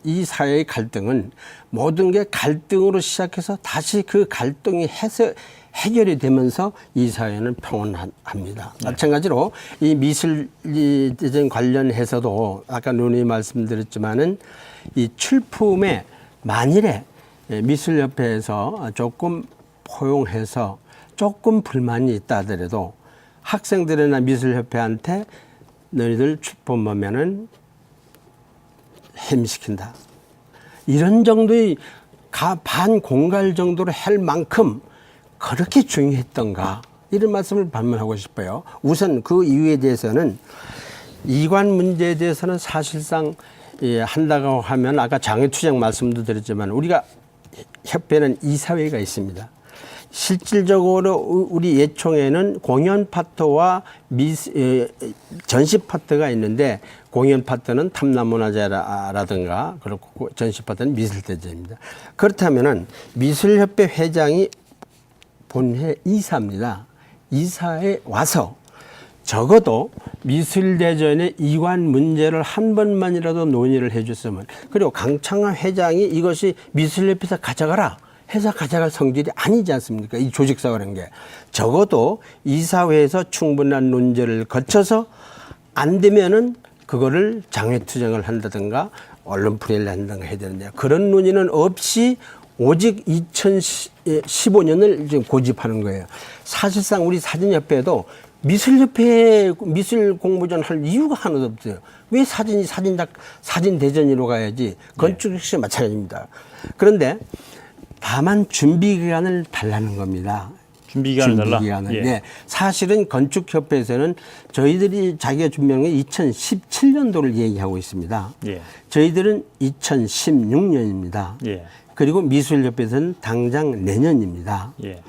이 사회의 갈등은 모든 게 갈등으로 시작해서 다시 그 갈등이 해결이 되면서 이 사회는 평온합니다. 마찬가지로 이 미술대전 관련해서도 아까 논의 말씀드렸지만은 이 출품에 만일에 미술협회에서 조금 포용해서 조금 불만이 있다 하더라도 학생들이나 미술협회한테 너희들 출품하면은 햄시킨다. 이런 정도의 반공갈 정도로 할 만큼 그렇게 중요했던가 이런 말씀을 반문하고 싶어요. 우선 그 이유에 대해서는 이관 문제에 대해서는 사실상 한다고 하면 아까 장애투쟁 말씀도 드렸지만 우리가 협회는 이사회가 있습니다. 실질적으로 우리 예총에는 공연 파트와 전시 파트가 있는데 공연 파트는 탐남문화재라든가 그렇고 전시 파트는 미술대전입니다. 그렇다면은 미술협회 회장이 본회 이사입니다. 이사에 와서 적어도 미술대전의 이관 문제를 한 번만이라도 논의를 해줬으면 그리고 강창화 회장이 이것이 미술협회에서 가져가라 해서 가져갈 성질이 아니지 않습니까? 이 조직사라는 게 적어도 이사회에서 충분한 논제를 거쳐서 안 되면은 그거를 장외투쟁을 한다든가 언론 프레이를 한다든가 해야 되는데 그런 논의는 없이 오직 2015년을 지금 고집하는 거예요. 사실상 우리 사진협회도 미술협회 미술 공모전 할 이유가 하나도 없어요. 왜 사진 대전으로 가야지 건축 역시 마찬가지입니다. 그런데 다만 준비 기간을 달라는 겁니다. 준비 기간을 달라. 예. 네. 사실은 건축협회에서는 저희들이 자기가 준비한 게 2017년도를 얘기하고 있습니다. 예. 저희들은 2016년입니다. 예. 그리고 미술협회에서는 당장 내년입니다. 예.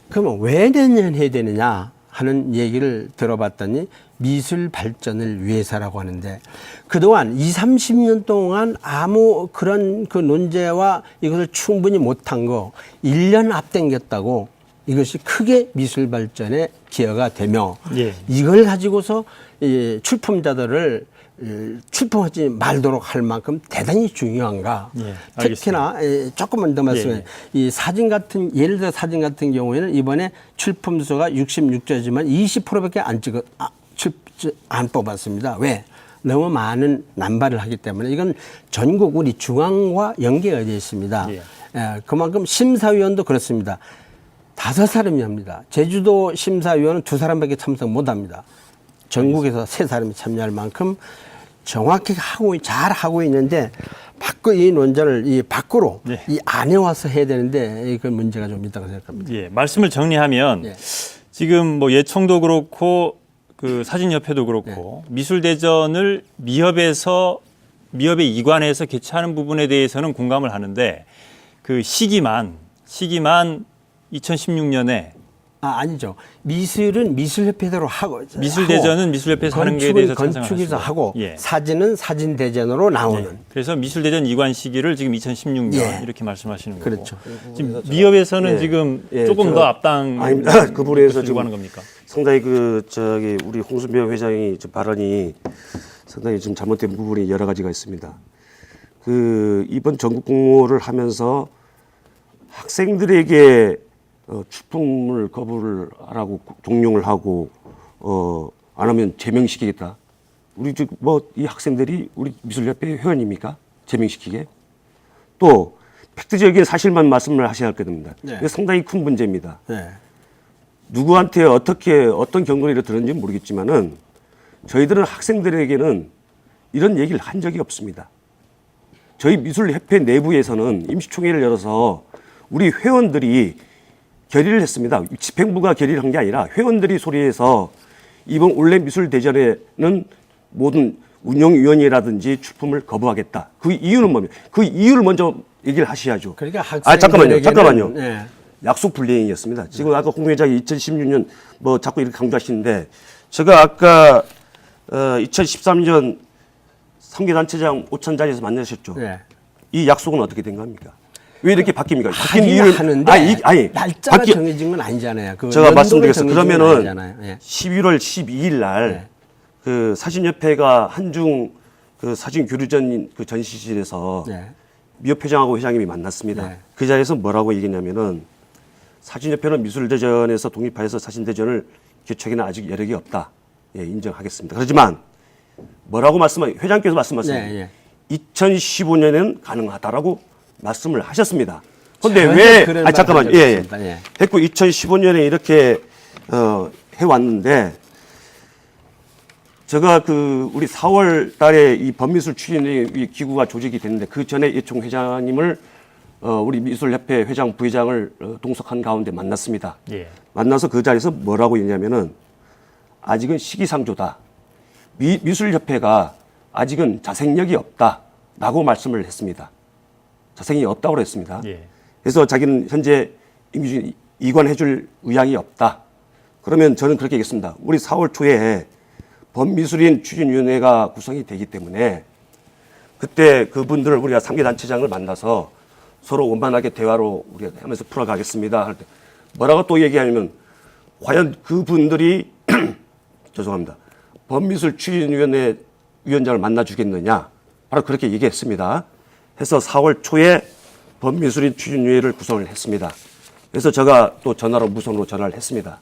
그러면 왜 내년 해야 되느냐 하는 얘기를 들어봤더니 미술 발전을 위해서라고 하는데 그동안 30년 동안 아무 그런 그 논제와 이것을 충분히 못한 거 1년 앞당겼다고 이것이 크게 미술 발전에 기여가 되며 예. 이걸 가지고서 출품자들을 출품하지 말도록 할 만큼 대단히 중요한가. 예, 특히나 조금만 더 말씀해. 예. 이 사진 같은 예를 들어 사진 같은 경우에는 이번에 출품수가 66조지만 20%밖에 안 뽑았습니다. 왜? 너무 많은 남발을 하기 때문에 이건 전국 우리 중앙과 연계가 되어 있습니다. 예. 그만큼 심사위원도 그렇습니다. 5사람이 합니다. 제주도 심사위원은 2사람밖에 참석 못 합니다. 전국에서 3사람이 참여할 만큼 정확히 잘 하고 있는데 이 논자를 밖으로 네. 이 안에 와서 해야 되는데 그 문제가 좀 있다고 생각합니다. 예. 말씀을 정리하면 예. 지금 뭐 예총도 그렇고 그 사진협회도 그렇고 미술대전을 미협의 이관에서 개최하는 부분에 대해서는 공감을 하는데 그 시기만 2016년에 아니죠. 미술은 미술협회대로 하고 미술대전은 미술협회에서 하는 것에 대해서 건축에서 하고 예. 사진은 사진대전으로 나오는. 예. 그래서 미술대전 이관 시기를 지금 2016년 예. 이렇게 말씀하시는 거고. 그렇죠. 지금 미협에서는 예. 지금 예, 조금 더 앞당 아닙니다. 그 부분에서 들고 하는 지금 겁니까? 상당히 우리 홍순배 회장이 발언이 상당히 좀 잘못된 부분이 여러 가지가 있습니다. 이번 전국 공모를 하면서 학생들에게 출품을 거부를 하라고 종용을 하고 안 하면 제명시키겠다. 우리 이 학생들이 우리 미술협회 회원입니까? 제명시키게? 또 팩트적인 사실만 말씀을 하셔야 할 겁니다. 네. 이게 상당히 큰 문제입니다. 네. 누구한테 어떤 경고를 들었는지 모르겠지만은 저희들은 학생들에게는 이런 얘기를 한 적이 없습니다. 저희 미술협회 내부에서는 임시총회를 열어서 우리 회원들이 결의를 했습니다. 집행부가 결의를 한 게 아니라 회원들이 소리해서 이번 올해 미술대전에는 모든 운영위원이라든지 출품을 거부하겠다. 그 이유는 뭡니까? 그 이유를 먼저 얘기를 하셔야죠. 그러니까 잠깐만요. 네. 약속 불이행이었습니다. 지금 아까 홍 회장이 2016년 자꾸 이렇게 강조하시는데 제가 아까 2013년 3개 단체장 5천 자리에서 만나셨죠. 네. 이 약속은 어떻게 된 겁니까? 왜 이렇게 바뀝니까? 바뀐 하긴 이유를 하는데 날짜가 정해진 건 아니잖아요. 제가 말씀드리겠습니다. 그러면은 예. 11월 12일 날 네. 그 사진협회가 한중 그 사진 교류전 그 전시실에서 네. 미협 회장하고 회장님이 만났습니다. 네. 그 자리에서 뭐라고 얘기했냐면은 사진협회는 미술대전에서 독립하여서 사진대전을 개최하기는 아직 여력이 없다. 예, 인정하겠습니다. 그렇지만 뭐라고 회장께서 말씀하셨습니다. 네, 2015년에는 가능하다라고 말씀을 하셨습니다. 그런데 전혀 왜? 그런 말 잠깐만요. 한 적이 없습니다. 예. 됐고 2015년에 이렇게 해왔는데 제가 우리 4월 달에 이 범미술 추진의 기구가 조직이 됐는데 그 전에 이총 회장님을 우리 미술협회 회장, 부회장을 동석한 가운데 만났습니다. 예. 만나서 그 자리에서 뭐라고 했냐면은 아직은 시기상조다. 미술협회가 아직은 자생력이 없다라고 말씀을 했습니다. 자생이 없다고 했습니다. 예. 그래서 자기는 현재 임기 이관해줄 의향이 없다. 그러면 저는 그렇게 얘기했습니다. 우리 4월 초에 범미술인 추진위원회가 구성이 되기 때문에 그때 그분들을 우리가 3개 단체장을 만나서 서로 원만하게 대화로 우리가 하면서 풀어가겠습니다. 할 때 뭐라고 또 얘기하냐면 과연 그분들이 죄송합니다. 범미술 추진위원회 위원장을 만나주겠느냐. 바로 그렇게 얘기했습니다. 해서 4월 초에 범미술인 추진위원회를 구성을 했습니다. 그래서 제가 또 무선으로 전화를 했습니다.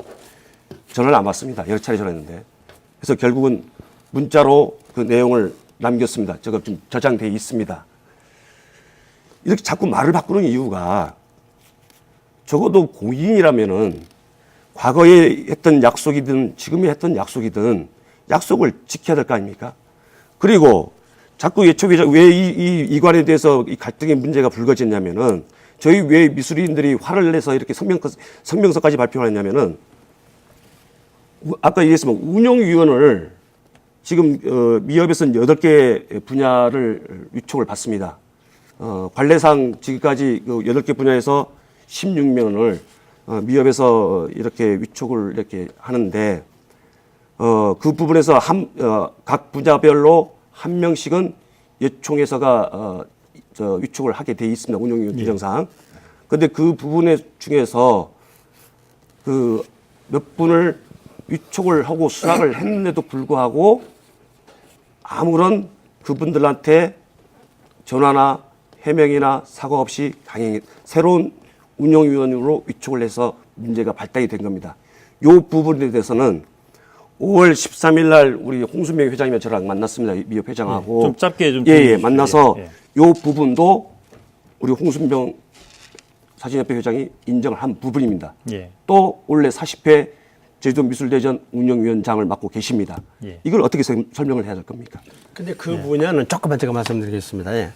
전화를 안 받습니다. 여러 차례 전화했는데. 그래서 결국은 문자로 그 내용을 남겼습니다. 제가 좀 저장되어 있습니다. 이렇게 자꾸 말을 바꾸는 이유가 적어도 공인이라면은 과거에 했던 약속이든 지금에 했던 약속이든 약속을 지켜야 될 거 아닙니까? 그리고 자꾸 왜 이 이관에 대해서 이 갈등의 문제가 불거졌냐면은 저희 왜 미술인들이 화를 내서 이렇게 성명서까지 발표를 했냐면은 아까 얘기했지만 운영위원을 지금 미협에서는 8개 분야를 위촉을 받습니다. 관례상 지금까지 8개 분야에서 16명을 미협에서 이렇게 위촉을 이렇게 하는데 그 부분에서 각 분야별로 한 명씩은 예총에서가 위촉을 하게 돼 있습니다. 운영위원 규정상. 그런데 그 부분에 중에서 그 몇 분을 위촉을 하고 수락을 했는데도 불구하고 아무런 그분들한테 전화나 해명이나 사과 없이 강행 새로운 운영위원으로 위촉을 해서 문제가 발단이 된 겁니다. 이 부분에 대해서는 5월 13일 날 우리 홍순명 회장님이 저랑 만났습니다. 미협 회장하고. 좀 짧게 좀. 만나서 예. 이 부분도 우리 홍순명 사진협회 회장이 인정을 한 부분입니다. 예. 또 올해 40회 제주도 미술대전 운영위원장을 맡고 계십니다. 예. 이걸 어떻게 설명을 해야 될 겁니까? 근데 그 분야는 조금만 제가 말씀드리겠습니다. 예.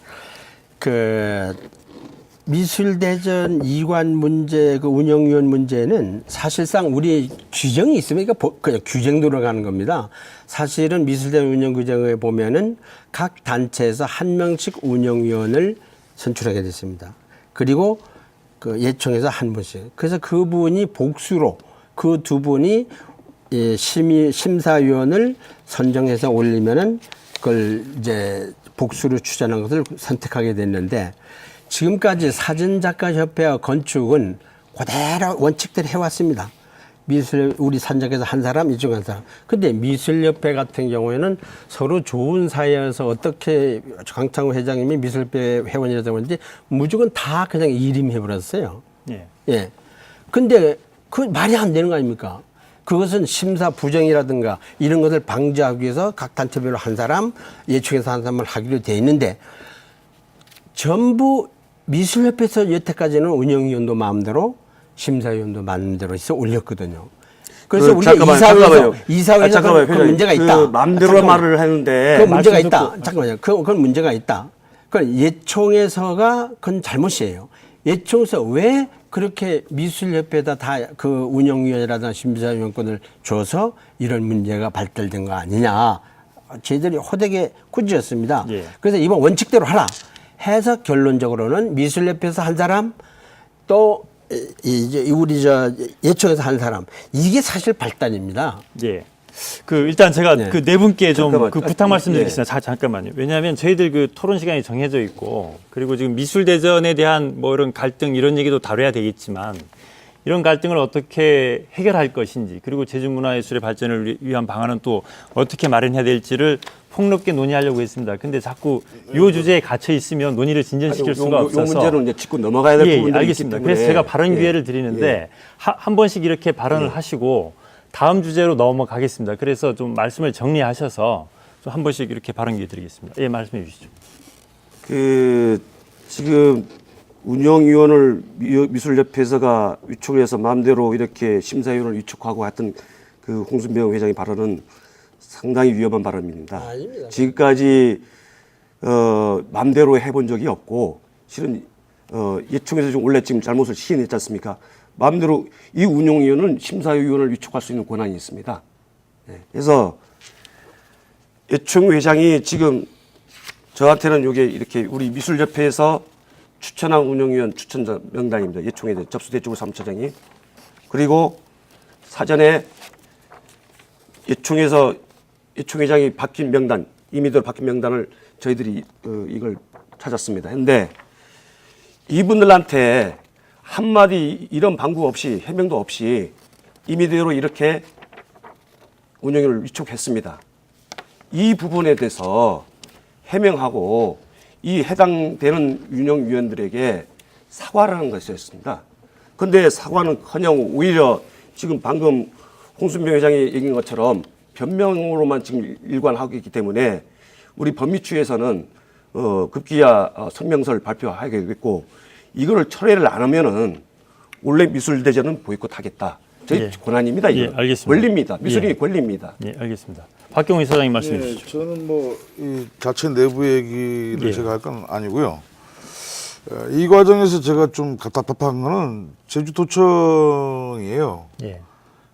그 미술대전 이관 문제, 그 운영위원 문제는 사실상 우리 규정이 있으면 그냥 규정대로 가는 겁니다. 사실은 미술대전 운영규정에 보면은 각 단체에서 한 명씩 운영위원을 선출하게 됐습니다. 그리고 그 예총에서 한 분씩. 그래서 그분이 복수로 그 두 분이 심사위원을 선정해서 올리면은 그걸 이제 복수로 추천한 것을 선택하게 됐는데 지금까지 사진작가협회와 건축은 그대로 원칙대로 해왔습니다. 우리 산적에서 한 사람, 이쪽 한 사람. 근데 미술협회 같은 경우에는 서로 좋은 사이여서 어떻게 강창호 회장님이 미술협회 회원이라고 하는지 무조건 다 그냥 일임해버렸어요. 예. 예. 근데 그 말이 안 되는 거 아닙니까? 그것은 심사 부정이라든가 이런 것을 방지하기 위해서 각 단체별로 한 사람, 예측에서 한 사람을 하기로 돼 있는데 전부 미술협회에서 여태까지는 운영위원도 마음대로 심사위원도 마음대로 해서 올렸거든요. 그래서 우리가 이사회에서 그 문제가 있다. 마음대로 말을 하는데 그 문제가 있다. 잠깐만요. 그건 문제가 있다. 그건 예총에서가 그건 잘못이에요. 예총에서 왜 그렇게 미술협회에다 다 그 운영위원이라든가 심사위원권을 줘서 이런 문제가 발달된 거 아니냐. 저희들이 호되게 꾸짖었습니다. 예. 그래서 이번 원칙대로 하라 해서 결론적으로는 미술협회에서 한 사람 또 이제 우리 예총에서 한 사람 이게 사실 발단입니다. 예. 일단 제가 네. 그 네 분께 좀 잠깐만. 부탁 말씀드리겠습니다. 잠깐만요. 왜냐하면 저희들 그 토론 시간이 정해져 있고 그리고 지금 미술대전에 대한 뭐 이런 갈등 이런 얘기도 다뤄야 되겠지만 이런 갈등을 어떻게 해결할 것인지 그리고 제주문화예술의 발전을 위한 방안은 또 어떻게 마련해야 될지를 폭넓게 논의하려고 했습니다. 근데 자꾸 이 주제에 갇혀 있으면 논의를 진전시킬 수가 없어서. 요 문제는 이제 짚고 넘어가야 될 부분들이 알겠습니다. 있기 때문에. 그래서 제가 발언 기회를 드리는데 한 번씩 이렇게 발언을 하시고 다음 주제로 넘어가겠습니다. 그래서 좀 말씀을 정리하셔서 좀 한 번씩 이렇게 발언 기회 드리겠습니다. 예, 말씀해 주시죠. 지금 운영위원을 미술협회에서가 위촉해서 마음대로 이렇게 심사위원을 위촉하고 했던 그 홍순병 회장의 발언은 상당히 위험한 발언입니다. 아닙니다. 지금까지 마음대로 해본 적이 없고 실은 예총에서 좀 원래 지금 잘못을 시인했지 않습니까? 마음대로 이 운영위원은 심사위원을 위촉할 수 있는 권한이 있습니다. 그래서 예총 회장이 지금 저한테는 이게 이렇게 우리 미술협회에서 추천한 운영위원 추천자 명단입니다. 예총에 접수대쪽으로 사무처장이. 그리고 사전에 예총에서 예총 회장이 바뀐 명단, 임의대로 바뀐 명단을 저희들이 이걸 찾았습니다. 그런데 이분들한테 한마디 이런 방구 없이 해명도 없이 임의대로 이렇게 운영위원을 위촉했습니다. 이 부분에 대해서 해명하고 이 해당되는 운영위원들에게 사과를 하는 것이었습니다. 그런데 사과는커녕 오히려 지금 방금 홍순병 회장이 얘기한 것처럼 변명으로만 지금 일관하고 있기 때문에 우리 법미추에서는 급기야 성명서를 발표하겠고 이거를 철회를 안 하면은 원래 미술대전은 보이콧하겠다. 저희 예. 권한입니다. 이거. 예, 알겠습니다. 권리입니다. 미술이 예. 권리입니다. 예, 알겠습니다. 박경훈 이사장님 말씀해 예, 주시죠. 저는 뭐 이 자체 내부 얘기를 예. 제가 할 건 아니고요. 이 과정에서 제가 좀 답답한 거는 제주도청이에요. 예.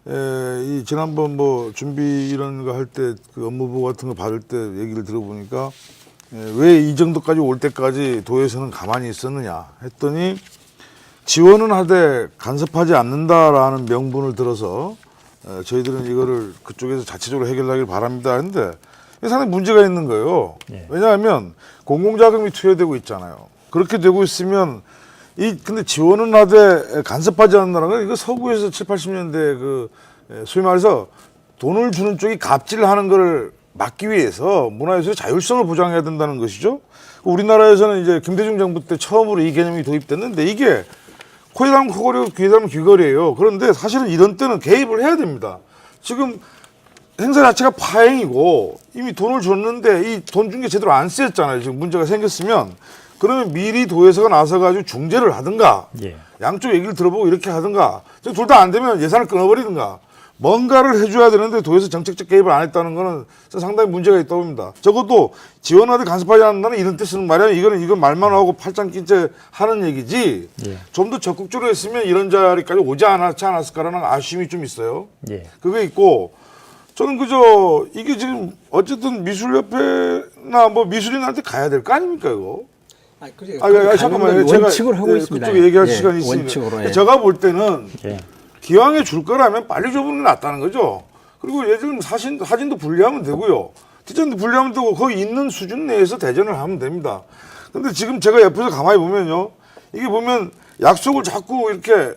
이 지난번 뭐 준비 이런 거 할 때 그 업무보고 같은 거 받을 때 얘기를 들어보니까 왜 이 정도까지 올 때까지 도에서는 가만히 있었느냐 했더니 지원은 하되 간섭하지 않는다라는 명분을 들어서 저희들은 이거를 그쪽에서 자체적으로 해결하길 바랍니다 했는데 상당히 문제가 있는 거예요. 예. 왜냐하면 공공자금이 투여되고 있잖아요. 그렇게 되고 있으면 근데 지원은 하되 간섭하지 않는다는 건 이거 서구에서 7, 80년대 그 소위 말해서 돈을 주는 쪽이 갑질하는 거를 막기 위해서 문화예술의 자율성을 보장해야 된다는 것이죠. 우리나라에서는 이제 김대중 정부 때 처음으로 이 개념이 도입됐는데 이게 코에 담으면 코걸이고 귀에 담으면 귀걸이에요. 그런데 사실은 이런 때는 개입을 해야 됩니다. 지금 행사 자체가 파행이고 이미 돈을 줬는데 이 돈 준 게 제대로 안 쓰였잖아요. 지금 문제가 생겼으면 그러면 미리 도에서가 나서가지고 중재를 하든가 예. 양쪽 얘기를 들어보고 이렇게 하든가 둘 다 안 되면 예산을 끊어버리든가 뭔가를 해줘야 되는데 도에서 정책적 개입을 안 했다는 거는 상당히 문제가 있다고 봅니다. 적어도 지원하되 간섭하지 않는다는 이런 뜻은 말이야. 이건 말만 하고 팔짱 낀 채 하는 얘기지. 예. 좀 더 적극적으로 했으면 이런 자리까지 오지 않았을까라는 아쉬움이 좀 있어요. 예. 그게 있고 저는 그저 이게 지금 어쨌든 미술협회나 뭐 미술인한테 가야 될 거 아닙니까 이거? 잠깐만요. 제가 원칙으로 하고 있습니다. 그쪽 얘기할 예, 시간이 있으니까. 원칙으로. 예. 제가 볼 때는 예. 기왕에 줄 거라면 빨리 줘보는 게 낫다는 거죠. 그리고 예전 사진도 분리하면 되고요. 디자인도 분리하면 되고 거기 있는 수준 내에서 대전을 하면 됩니다. 근데 지금 제가 옆에서 가만히 보면요. 이게 보면 약속을 자꾸 이렇게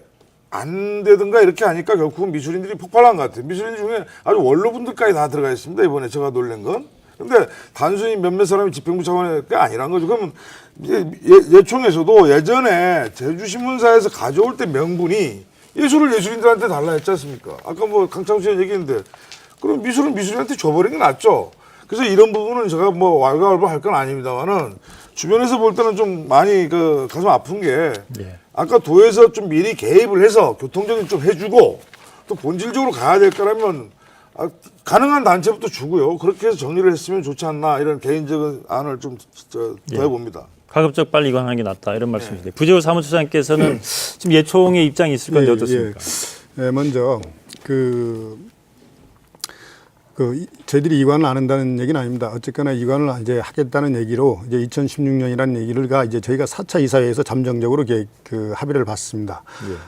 안 되든가 이렇게 하니까 결국은 미술인들이 폭발한 것 같아요. 미술인 중에 아주 원로분들까지 다 들어가 있습니다. 이번에 제가 놀란 건. 근데 단순히 몇몇 사람이 집행부 차원의 게 아니란 거죠. 그러면 예총에서도 예전에 제주신문사에서 가져올 때 명분이 예술을 예술인들한테 달라 했지 않습니까? 아까 뭐 강창수 의원 얘기했는데 그럼 미술은 미술인한테 줘버린 게 낫죠. 그래서 이런 부분은 제가 뭐 왈가왈부 할 건 아닙니다만은 주변에서 볼 때는 좀 많이 그 가슴 아픈 게 아까 도에서 좀 미리 개입을 해서 교통정리 좀 해주고 또 본질적으로 가야 될 거라면 가능한 단체부터 주고요. 그렇게 해서 정리를 했으면 좋지 않나 이런 개인적인 안을 좀 더해봅니다. 가급적 빨리 이관하는 게 낫다 이런 말씀이신데 부재호 사무처장께서는 지금 예총의 입장이 있을 건데 어떻습니까? 먼저 저희들이 이관을 안 한다는 얘기는 아닙니다. 어쨌거나 이관을 이제 하겠다는 얘기로 이제 2016년이라는 얘기가 이제 저희가 4차 이사회에서 잠정적으로 그 합의를 봤습니다.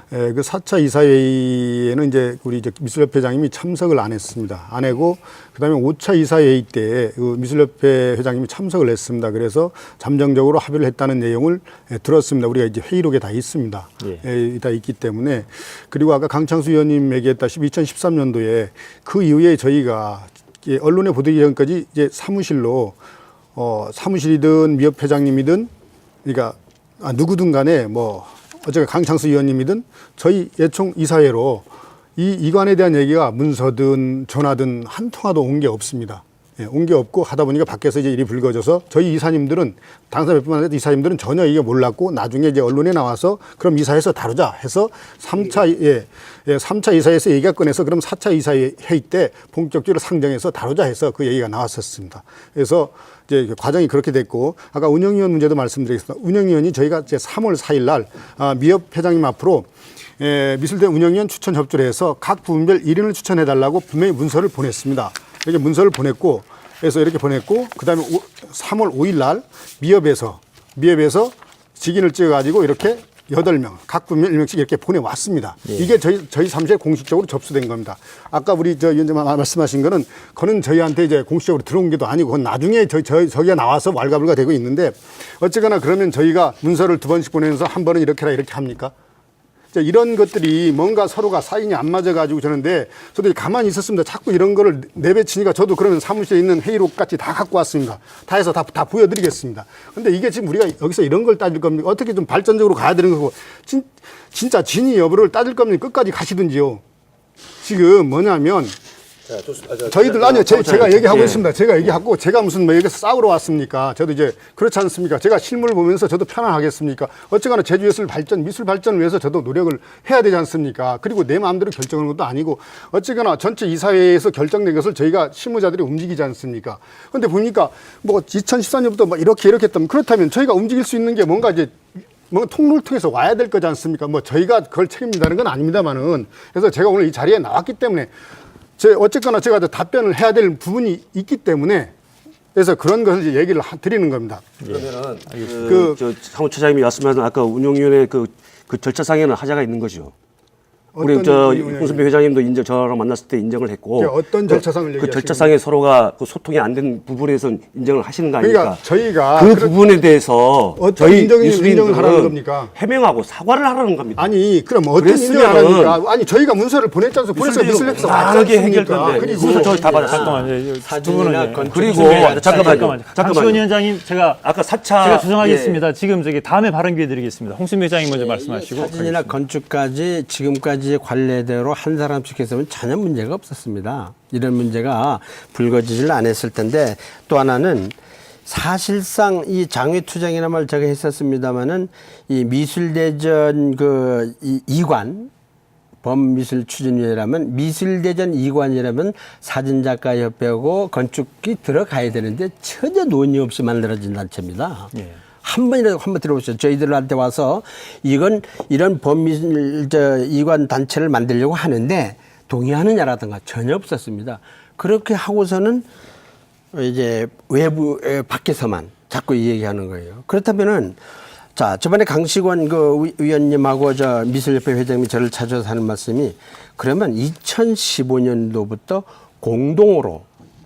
그 4차 이사회에는 이제 우리 이제 미술협회장님이 참석을 안 했습니다. 안 하고 그다음에 5차 이사회의 때 그 미술협회 회장님이 참석을 했습니다. 그래서 잠정적으로 합의를 했다는 내용을 들었습니다. 우리가 이제 회의록에 다 있습니다. 다 있기 때문에 그리고 아까 강창수 의원님 얘기했다시피 2013년도에 그 이후에 저희가 언론에 보도되기 전까지 이제 사무실로 사무실이든 미협 회장님이든 그러니까 누구든 간에 뭐 어쨌든 강창수 의원님이든 저희 예총 이사회로 이 이관에 대한 얘기가 문서든 전화든 한 통화도 온 게 없습니다. 온 게 없고 하다 보니까 밖에서 이제 일이 불거져서 저희 이사님들은 당사자뿐만 아니라 이사님들은 전혀 이게 몰랐고 나중에 이제 언론에 나와서 그럼 이사회에서 다루자 해서 3차 이사회에서 얘기가 꺼내서 그럼 4차 이사회 회의 때 본격적으로 상정해서 다루자 해서 그 얘기가 나왔었습니다. 그래서 이제 과정이 그렇게 됐고 아까 운영위원 문제도 말씀드리겠습니다. 운영위원이 저희가 이제 3월 4일 날 미협 회장님 앞으로 미술대 운영위원 추천 협조를 해서 각 부분별 1인을 추천해달라고 분명히 문서를 보냈습니다. 이렇게 문서를 보냈고, 그래서 이렇게 보냈고, 그 다음에 3월 5일 날 미협에서 직인을 찍어가지고 이렇게 8명, 각 부분별 1명씩 이렇게 보내왔습니다. 이게 저희 사무실에 공식적으로 접수된 겁니다. 아까 우리 위원님 말씀하신 거는, 그거는 저희한테 이제 공식적으로 들어온 게도 아니고, 그건 나중에 저희가 나와서 왈가불가 되고 있는데, 어쨌거나 그러면 저희가 문서를 2번씩 보내면서 한 번은 이렇게라 이렇게 합니까? 이런 것들이 뭔가 서로가 사인이 안 맞아가지고 저는데 저도 가만히 있었습니다. 자꾸 이런 거를 내뱉으니까 저도 그러면 사무실에 있는 회의록 같이 다 갖고 왔습니다. 다 해서 다 보여드리겠습니다. 근데 이게 지금 우리가 여기서 이런 걸 따질 겁니까? 어떻게 좀 발전적으로 가야 되는 거고 진짜 진위 여부를 따질 거면 끝까지 가시든지요. 지금 뭐냐면 저희들 아니요 제가 얘기하고 있습니다. 제가 얘기하고 제가 무슨 뭐 여기서 싸우러 왔습니까? 저도 이제 그렇지 않습니까? 제가 실물을 보면서 저도 편안하겠습니까? 어쨌거나 제주예술 발전, 미술 발전을 위해서 저도 노력을 해야 되지 않습니까? 그리고 내 마음대로 결정하는 것도 아니고 어쨌거나 전체 이사회에서 결정된 것을 저희가 실무자들이 움직이지 않습니까? 그런데 보니까 뭐 2014년부터 뭐 이렇게 했다면 그렇다면 저희가 움직일 수 있는 게 뭔가 이제 뭔가 통로를 통해서 와야 될 거지 않습니까? 뭐 저희가 그걸 책임진다는 건 아닙니다만은 그래서 제가 오늘 이 자리에 나왔기 때문에 어쨌거나 제가 답변을 해야 될 부분이 있기 때문에 그래서 그런 것을 이제 얘기를 드리는 겁니다. 그러면은 저 사무처장님이 말씀하신 아까 운영위원회 그 절차상에는 하자가 있는 거죠. 우리 저 홍순배 회장님도 저랑 만났을 때 인정을 했고 어떤 절차상을 그 절차상에 서로가 그 소통이 안 된 부분에서 인정을 하시는 거 아닙니까? 그러니까 저희가 그 부분에 대해서 저희 인정을 하라는 겁니까? 해명하고 사과를 하라는 겁니다. 아니 그럼 어떤 인정을 하라니까? 아니 저희가 문서를 보냈지 않습니까? 보내서 미술협회에서 다르게 해결된대. 그리고 문서 저희 다 받았습니다. 잠깐만요. 두 분은 그리고 잠깐만요. 강시원 위원장님 제가 아까 4차 제가 조정하겠습니다. 지금 저기 다음에 발언 기회 드리겠습니다. 홍순배 회장님 먼저 말씀하시고 사진이나 건축까지 지금까지의 관례대로 한 사람씩 했으면 전혀 문제가 없었습니다. 이런 문제가 불거지질 않았을 텐데 또 하나는 사실상 이 장외투쟁이나 말 제가 했었습니다마는 이 미술대전 이관 범미술추진위원회라면 미술대전 이관이라면 사진작가협회하고 건축이 들어가야 되는데 전혀 논의 없이 만들어진 단체입니다. 한번 들어보세요. 저희들한테 와서 이런 범미술 이관 단체를 만들려고 하는데 동의하느냐라든가 전혀 없었습니다. 그렇게 하고서는 이제 외부 밖에서만 자꾸 얘기하는 거예요. 그렇다면은 자 저번에 강식원 위원님하고 저 미술협회 회장님이 저를 찾아서 하는 말씀이 그러면 2015년도부터 공동으로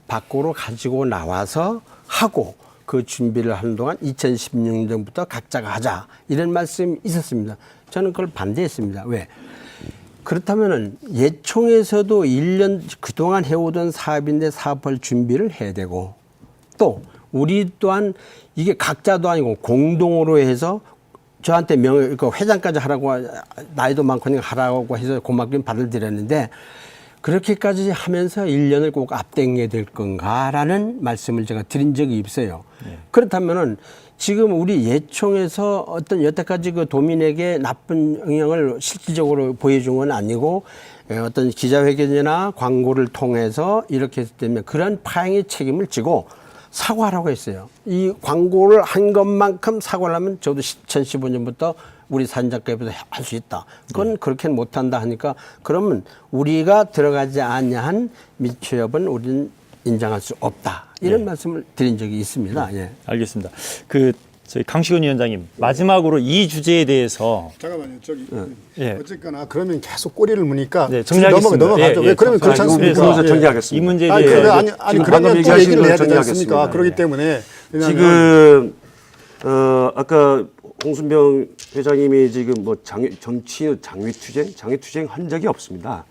밖으로 가지고 나와서 하고 그 준비를 하는 동안 2016년부터 각자가 하자 이런 말씀이 있었습니다. 저는 그걸 반대했습니다. 왜? 그렇다면은 예총에서도 1년 그동안 해오던 사업인데 사업할 준비를 해야 되고 또 우리 또한 이게 각자도 아니고 공동으로 해서 저한테 그 회장까지 하라고 나이도 많고 하라고 해서 고맙게 받을 드렸는데 그렇게까지 하면서 1년을 꼭 앞당겨야 될 건가라는 말씀을 제가 드린 적이 있어요. 그렇다면은 지금 우리 예총에서 어떤 여태까지 그 도민에게 나쁜 영향을 실질적으로 보여준 건 아니고 어떤 기자회견이나 광고를 통해서 이렇게 했기 때문에 그런 파행의 책임을 지고 사과하라고 했어요. 이 광고를 한 것만큼 사과를 하면 저도 2015년부터 우리 사진작가협회에서 할 수 있다. 그건 그렇게는 못한다 하니까 그러면 우리가 들어가지 아니한 미취업은 우리는 인정할 수 없다. 이런 말씀을 드린 적이 있습니다. 예. 알겠습니다. 저희 강시근 위원장님 마지막으로 이 주제에 대해서 잠깐만요. 저기 예. 어쨌거나 그러면 계속 꼬리를 무니까 네, 정리하겠습니다. 넘어가죠. 예, 왜 그러면 그렇지 않습니까? 예. 정리하겠습니다. 이 문제에 아니, 대해 아니 지금 그러면 방금 또 얘기하신 얘기를 걸 해야 되지 정리하겠습니다. 않습니까? 그렇기 때문에 지금 아까 홍순병 회장님이 지금 뭐 정치 장외투쟁 한 적이 없습니다.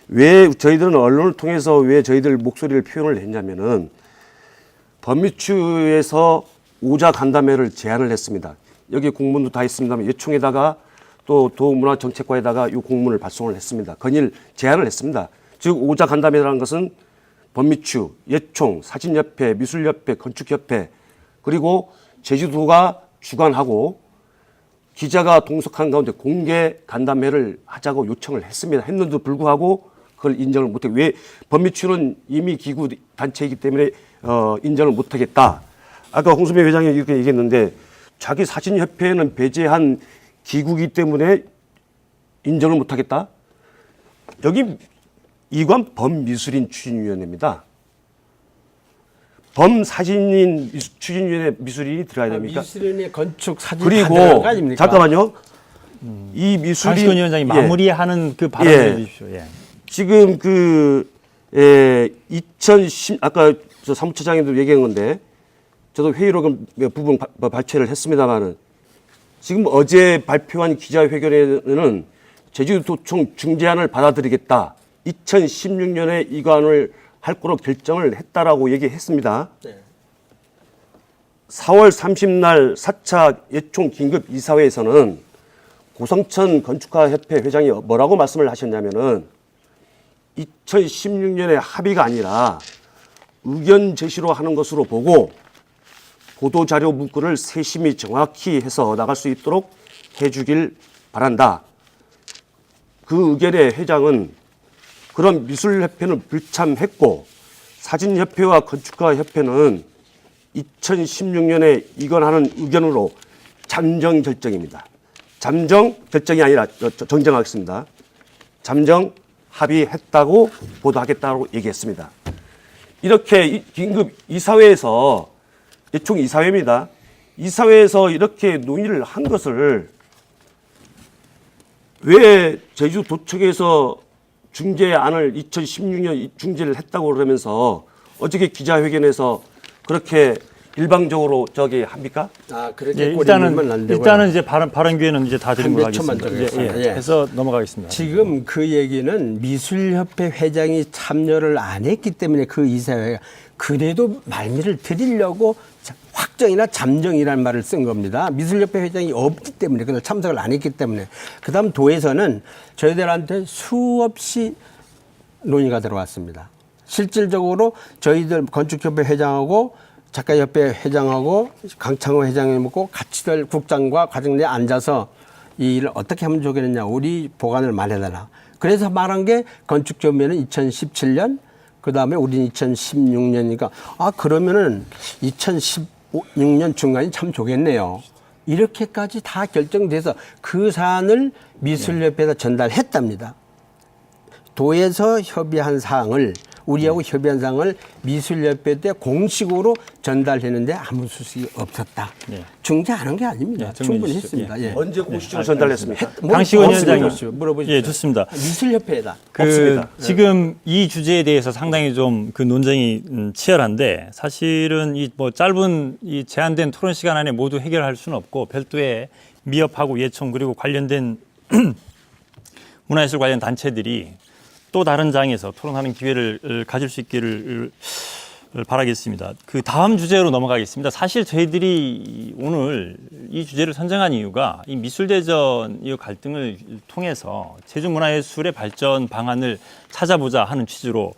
왜 저희들은 언론을 통해서 왜 저희들 목소리를 표현을 했냐면은 범위추에서 오자 간담회를 제안을 했습니다. 여기 공문도 다 있습니다만 예총에다가 또 도문화정책과에다가 이 공문을 발송을 했습니다. 건의를 제안을 했습니다. 즉 오자 간담회라는 것은 범미추, 예총, 사진협회, 미술협회, 건축협회 그리고 제주도가 주관하고 기자가 동석한 가운데 공개 간담회를 하자고 요청을 했습니다. 했는데도 불구하고 그걸 인정을 못하고 왜 범미추는 이미 기구 단체이기 때문에 인정을 못하겠다. 아까 홍수배 회장이 이렇게 얘기했는데 자기 사진협회는 배제한 기구이기 때문에 인정을 못하겠다. 여기 이관 범미술인 추진위원회입니다. 범사진인 추진위원회 미술인이 들어야 됩니까? 미술인의 건축 사진 그리고 잠깐만요. 이 미술인 강시근 위원장이 마무리하는 그 발언을 해주십시오. 예. 지금 2010 아까 저 사무처장님도 얘기한 건데 저도 회의로 그 부분 발췌를 했습니다만은 지금 어제 발표한 기자회견에는 제주도청 중재안을 받아들이겠다. 2016년에 이관을 할 거로 결정을 했다라고 얘기했습니다. 네. 4월 30날 4차 예총 긴급 이사회에서는 고성천 건축가협회 회장이 뭐라고 말씀을 하셨냐면은 2016년에 합의가 아니라 의견 제시로 하는 것으로 보고 보도자료 문구를 세심히 정확히 해서 나갈 수 있도록 해주길 바란다. 그 의견의 회장은 그런 미술협회는 불참했고 사진협회와 건축가협회는 2016년에 이관하는 의견으로 잠정 결정입니다. 잠정 결정이 아니라 정정하겠습니다. 잠정 합의했다고 보도하겠다고 얘기했습니다. 이렇게 긴급 이사회에서 예총 이사회입니다. 이사회에서 이렇게 논의를 한 것을 왜 제주도청에서 중재안을 2016년 중재를 했다고 그러면서 어저께 기자회견에서 그렇게 일방적으로 저기 합니까? 그렇게 예, 일단은 이제 발언 기회는 이제 다 드린 걸로 하겠습니다. 해서 넘어가겠습니다. 지금 그 얘기는 미술협회 회장이 참여를 안 했기 때문에 그 이사회가 그래도 말미를 드리려고 확정이나 잠정이라는 말을 쓴 겁니다. 미술협회 회장이 없기 때문에 그날 참석을 안 했기 때문에 그다음 도에서는 저희들한테 수없이 논의가 들어왔습니다. 실질적으로 저희들 건축협회 회장하고 작가협회 회장하고 강창호 회장님하고 같이들 국장과 과장들이 앉아서 이 일을 어떻게 하면 좋겠느냐. 우리 보관을 말해달라. 그래서 말한 게 건축조면은 2017년 그다음에 우리는 2016년이니까 그러면은 2016년 중간이 참 좋겠네요. 이렇게까지 다 결정돼서 그 사안을 미술협회에다 전달했답니다. 도에서 협의한 사항을 우리하고 협의한 사항을 미술협회 때 공식으로 전달했는데 아무 수식이 없었다. 중재하는 게 아닙니다. 충분히 했습니다. 예. 언제 공식적으로 전달했습니까? 강시근 위원장님 물어보십시오. 예, 좋습니다. 미술협회에다. 없습니다. 지금 이 주제에 대해서 상당히 좀 그 논쟁이 치열한데 사실은 이 뭐 짧은 이 제한된 토론 시간 안에 모두 해결할 수는 없고 별도의 미협하고 예총 그리고 관련된 문화예술 관련 단체들이 또 다른 장에서 토론하는 기회를 가질 수 있기를 바라겠습니다. 그 다음 주제로 넘어가겠습니다. 사실 저희들이 오늘 이 주제를 선정한 이유가 이 미술대전 이 갈등을 통해서 제주문화예술의 발전 방안을 찾아보자 하는 취지로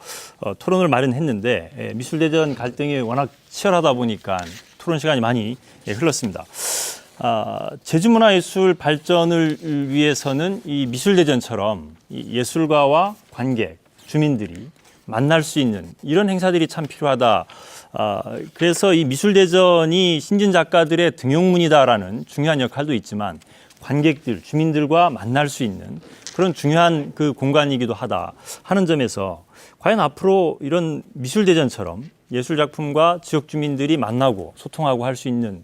토론을 마련했는데 미술대전 갈등이 워낙 치열하다 보니까 토론 시간이 많이 흘렀습니다. 제주문화예술 발전을 위해서는 이 미술대전처럼 이 예술가와 관객, 주민들이 만날 수 있는 이런 행사들이 참 필요하다. 그래서 이 미술대전이 신진 작가들의 등용문이다라는 중요한 역할도 있지만 관객들, 주민들과 만날 수 있는 그런 중요한 그 공간이기도 하다 하는 점에서 과연 앞으로 이런 미술대전처럼 예술작품과 지역 주민들이 만나고 소통하고 할 수 있는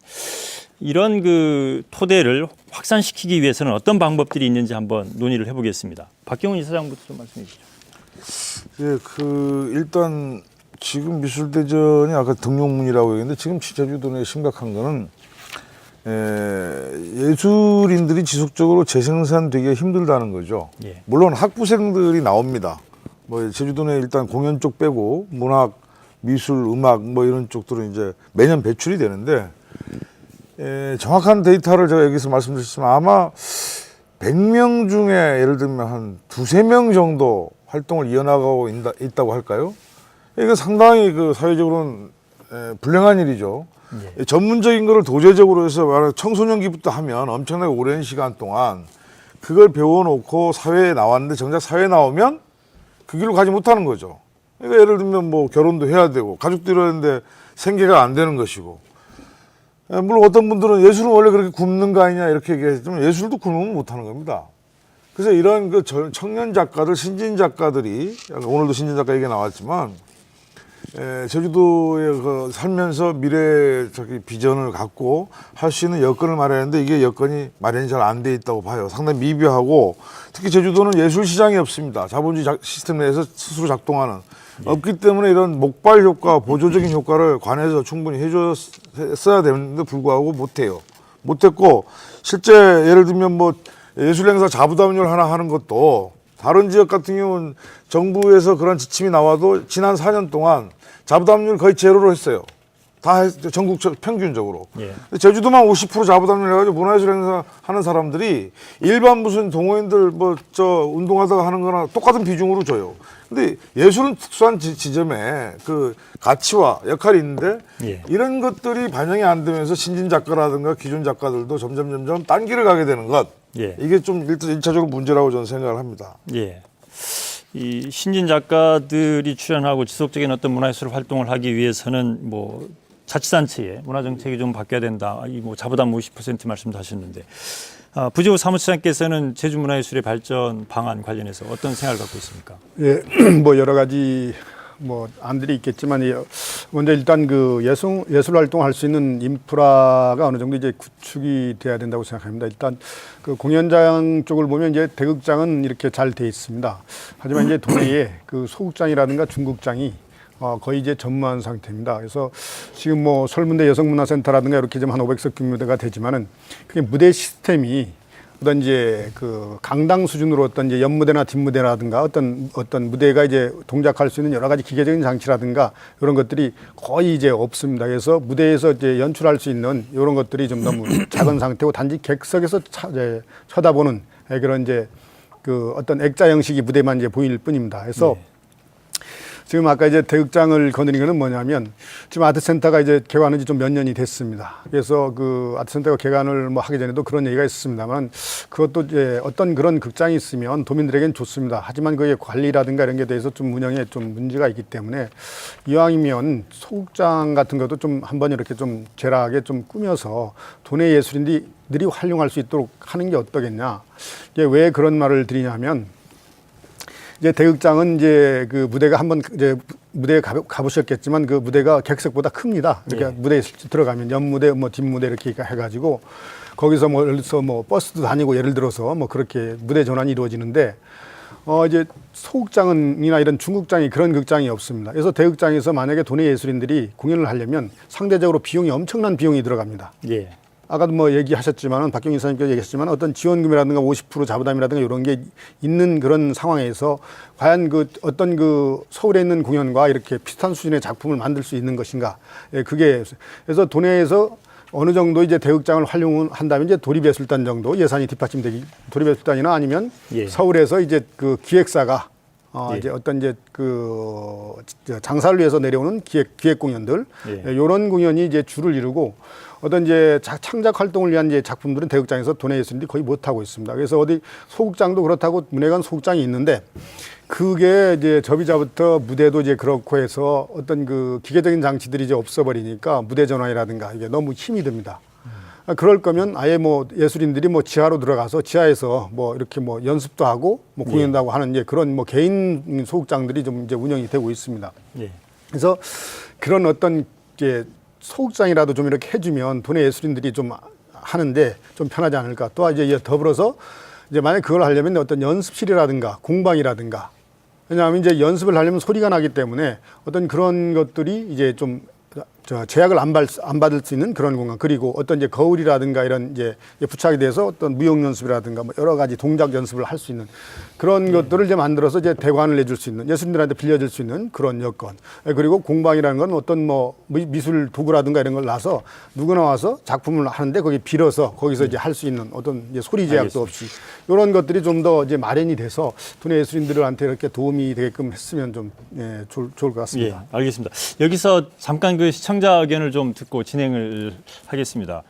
이런 그 토대를 확산시키기 위해서는 어떤 방법들이 있는지 한번 논의를 해보겠습니다. 박경훈 이사장부터 좀 말씀해 주시죠. 예, 일단 지금 미술대전이 아까 등용문이라고 얘기했는데 지금 제주도 내 심각한 거는 예술인들이 지속적으로 재생산되기가 힘들다는 거죠. 예. 물론 학부생들이 나옵니다. 뭐 제주도 내 일단 공연 쪽 빼고 문학, 미술, 음악 뭐 이런 쪽들은 이제 매년 배출이 되는데 정확한 데이터를 제가 여기서 말씀드렸지만 아마 100명 중에 예를 들면 한 2~3명 정도 활동을 이어나가고 있다고 할까요? 이거 상당히 그 사회적으로는 불행한 일이죠. 예. 전문적인 거를 도제적으로 해서 말하는 청소년기부터 하면 엄청나게 오랜 시간 동안 그걸 배워놓고 사회에 나왔는데 정작 사회에 나오면 그 길로 가지 못하는 거죠. 그러니까 예를 들면 뭐 결혼도 해야 되고 가족도 이뤄야 되는데 생계가 안 되는 것이고 물론 어떤 분들은 예술은 원래 그렇게 굶는 거 아니냐 이렇게 얘기하지만 예술도 굶으면 못하는 겁니다. 그래서 이런 그 청년 작가들, 신진 작가들이 오늘도 신진 작가 얘기 나왔지만 제주도에 그 살면서 미래 비전을 갖고 할 수 있는 여건을 마련했는데 이게 여건이 마련이 잘 안 돼 있다고 봐요. 상당히 미비하고 특히 제주도는 예술 시장이 없습니다. 자본주의 시스템 내에서 스스로 작동하는 없기 때문에 이런 목발 효과, 보조적인 효과를 관에서 충분히 해줬어야 되는데 불구하고 못해요. 못했고 실제 예를 들면 뭐 예술행사 자부담률 하나 하는 것도 다른 지역 같은 경우는 정부에서 그런 지침이 나와도 지난 4년 동안 자부담률 거의 제로로 했어요. 다 전국 평균적으로. 예. 제주도만 50% 자부담률 해가지고 문화예술 행사 하는 사람들이 일반 무슨 동호인들 운동하다가 하는 거나 똑같은 비중으로 줘요. 근데 예술은 특수한 지점에 그 가치와 역할이 있는데 예. 이런 것들이 반영이 안 되면서 신진 작가라든가 기존 작가들도 점점 딴 길을 가게 되는 것. 예. 이게 좀 일차적으로 문제라고 저는 생각을 합니다. 예. 이 신진 작가들이 출연하고 지속적인 어떤 문화예술 활동을 하기 위해서는 뭐 자치단체의 문화정책이 좀 바뀌어야 된다. 이 뭐 자부담 50% 말씀도 하셨는데 부지호 사무처장께서는 제주문화예술의 발전 방안 관련해서 어떤 생각을 갖고 있습니까? 예, 뭐 여러 가지 뭐 안들이 있겠지만 먼저 일단 그 예술 활동할 수 있는 인프라가 어느 정도 이제 구축이 돼야 된다고 생각합니다. 일단 그 공연장 쪽을 보면 이제 대극장은 이렇게 잘 돼 있습니다. 하지만 이제 도내에 그 소극장이라든가 중극장이 거의 이제 전무한 상태입니다. 그래서 지금 뭐 설문대 여성문화센터라든가 이렇게 좀 한 500석 규모대가 되지만은 그게 무대 시스템이 어떤 이제 그 강당 수준으로 어떤 이제 옆무대나 뒷무대라든가 어떤 무대가 이제 동작할 수 있는 여러 가지 기계적인 장치라든가 이런 것들이 거의 이제 없습니다. 그래서 무대에서 이제 연출할 수 있는 이런 것들이 좀 너무 작은 상태고 단지 객석에서 쳐다보는 그런 이제 그 어떤 액자 형식의 무대만 이제 보일 뿐입니다. 그래서 지금 아까 이제 대극장을 거느린 거는 뭐냐면 지금 아트센터가 이제 개관한 지 좀 몇 년이 됐습니다. 그래서 그 아트센터가 개관을 뭐 하기 전에도 그런 얘기가 있었습니다만 그것도 이제 어떤 그런 극장이 있으면 도민들에겐 좋습니다. 하지만 그의 관리라든가 이런 게 대해서 좀 운영에 좀 문제가 있기 때문에 이왕이면 소극장 같은 것도 좀 한번 이렇게 좀 제라하게 좀 꾸며서 도내 예술인들이 활용할 수 있도록 하는 게 어떠겠냐. 이게 왜 그런 말을 드리냐면 이제 대극장은 이제 그 무대가 한번 이제 무대에 가보셨겠지만 그 무대가 객석보다 큽니다. 이렇게 무대에 들어가면 옆무대, 뭐 뒷무대 이렇게 해가지고 거기서 뭐 예를 들어서 뭐 버스도 다니고 예를 들어서 뭐 그렇게 무대 전환이 이루어지는데 이제 소극장이나 이런 중극장이 그런 극장이 없습니다. 그래서 대극장에서 만약에 도내 예술인들이 공연을 하려면 상대적으로 비용이 엄청난 비용이 들어갑니다. 예. 아까도 뭐 얘기하셨지만은 박경인 사님께서 얘기하셨지만 어떤 지원금이라든가 50% 자부담이라든가 이런 게 있는 그런 상황에서 과연 그 어떤 그 서울에 있는 공연과 이렇게 비슷한 수준의 작품을 만들 수 있는 것인가. 예, 그게 그래서 도내에서 어느 정도 이제 대극장을 활용한다면 이제 도립예술단 정도 예산이 뒷받침되기 도립예술단이나 아니면 예. 서울에서 이제 그 기획사가 예. 이제 어떤 이제 그 장사를 위해서 내려오는 기획 공연들 예. 이런 공연이 이제 주를 이루고 어떤 이제 창작 활동을 위한 이제 작품들은 대극장에서 도내 예술인들이 거의 못 하고 있습니다. 그래서 어디 소극장도 그렇다고 문예관 소극장이 있는데 그게 이제 접이자부터 무대도 이제 그렇고 해서 어떤 그 기계적인 장치들이 이제 없어버리니까 무대 전환이라든가 이게 너무 힘이 듭니다. 그럴 거면 아예 뭐 예술인들이 뭐 지하로 들어가서 지하에서 뭐 이렇게 뭐 연습도 하고 뭐 공연도 하고 하는 이제 그런 뭐 개인 소극장들이 좀 이제 운영이 되고 있습니다. 예. 그래서 그런 어떤 이제 소극장이라도 좀 이렇게 해주면 도내 예술인들이 좀 하는데 좀 편하지 않을까. 또 이제 더불어서 이제 만약 그걸 하려면 어떤 연습실이라든가 공방이라든가 왜냐하면 이제 연습을 하려면 소리가 나기 때문에 어떤 그런 것들이 이제 좀 제약을 안 받을 수 있는 그런 공간 그리고 어떤 이제 거울이라든가 이런 이제 부착이 돼서 어떤 무용 연습이라든가 뭐 여러 가지 동작 연습을 할 수 있는 그런 것들을 이제 만들어서 이제 대관을 내줄 수 있는 예술인들한테 빌려줄 수 있는 그런 여건 그리고 공방이라는 건 어떤 뭐 미술 도구라든가 이런 걸 놔서 누구나 와서 작품을 하는데 거기 빌어서 거기서 이제 할 수 있는 어떤 이제 소리 제약도 없이 이런 것들이 좀 더 이제 마련이 돼서 도내 예술인들한테 이렇게 도움이 되게끔 했으면 좀 좋을 것 같습니다. 예, 알겠습니다. 여기서 잠깐 그 시청자 의견을 좀 듣고 진행을 하겠습니다.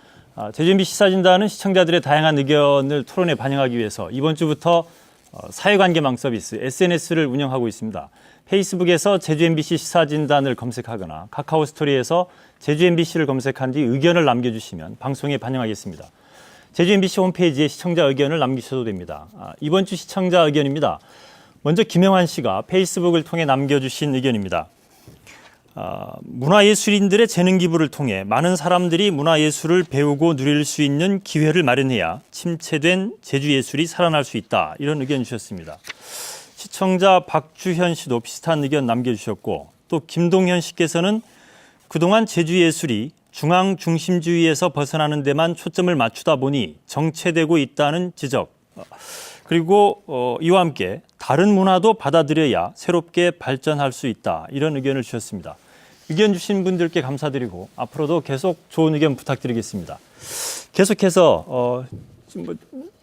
제주 MBC 시사진단은 시청자들의 다양한 의견을 토론에 반영하기 위해서 이번 주부터 사회관계망 서비스 SNS를 운영하고 있습니다. 페이스북에서 제주 MBC 시사진단을 검색하거나 카카오 스토리에서 제주 MBC를 검색한 뒤 의견을 남겨주시면 방송에 반영하겠습니다. 제주 MBC 홈페이지에 시청자 의견을 남기셔도 됩니다. 이번 주 시청자 의견입니다. 먼저 김영환 씨가 페이스북을 통해 남겨주신 의견입니다. 문화예술인들의 재능 기부를 통해 많은 사람들이 문화예술을 배우고 누릴 수 있는 기회를 마련해야 침체된 제주예술이 살아날 수 있다. 이런 의견 주셨습니다. 시청자 박주현 씨도 비슷한 의견 남겨주셨고 또 김동현 씨께서는 그동안 제주예술이 중앙 중심주의에서 벗어나는 데만 초점을 맞추다 보니 정체되고 있다는 지적. 그리고 이와 함께 다른 문화도 받아들여야 새롭게 발전할 수 있다. 이런 의견을 주셨습니다. 의견 주신 분들께 감사드리고 앞으로도 계속 좋은 의견 부탁드리겠습니다. 계속해서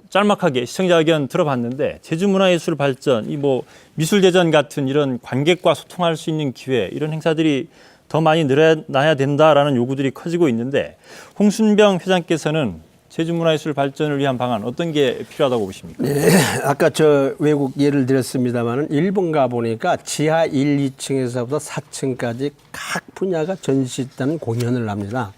짤막하게 시청자 의견 들어봤는데 제주문화예술 발전, 이 뭐 미술대전 같은 이런 관객과 소통할 수 있는 기회 이런 행사들이 더 많이 늘어나야 된다라는 요구들이 커지고 있는데 홍순병 회장께서는 제주문화예술 발전을 위한 방안 어떤 게 필요하다고 보십니까? 네, 아까 저 외국 예를 들었습니다만은 일본 가 보니까 지하 1, 2층에서부터 4층까지 각 분야가 전시했다는 공연을 합니다.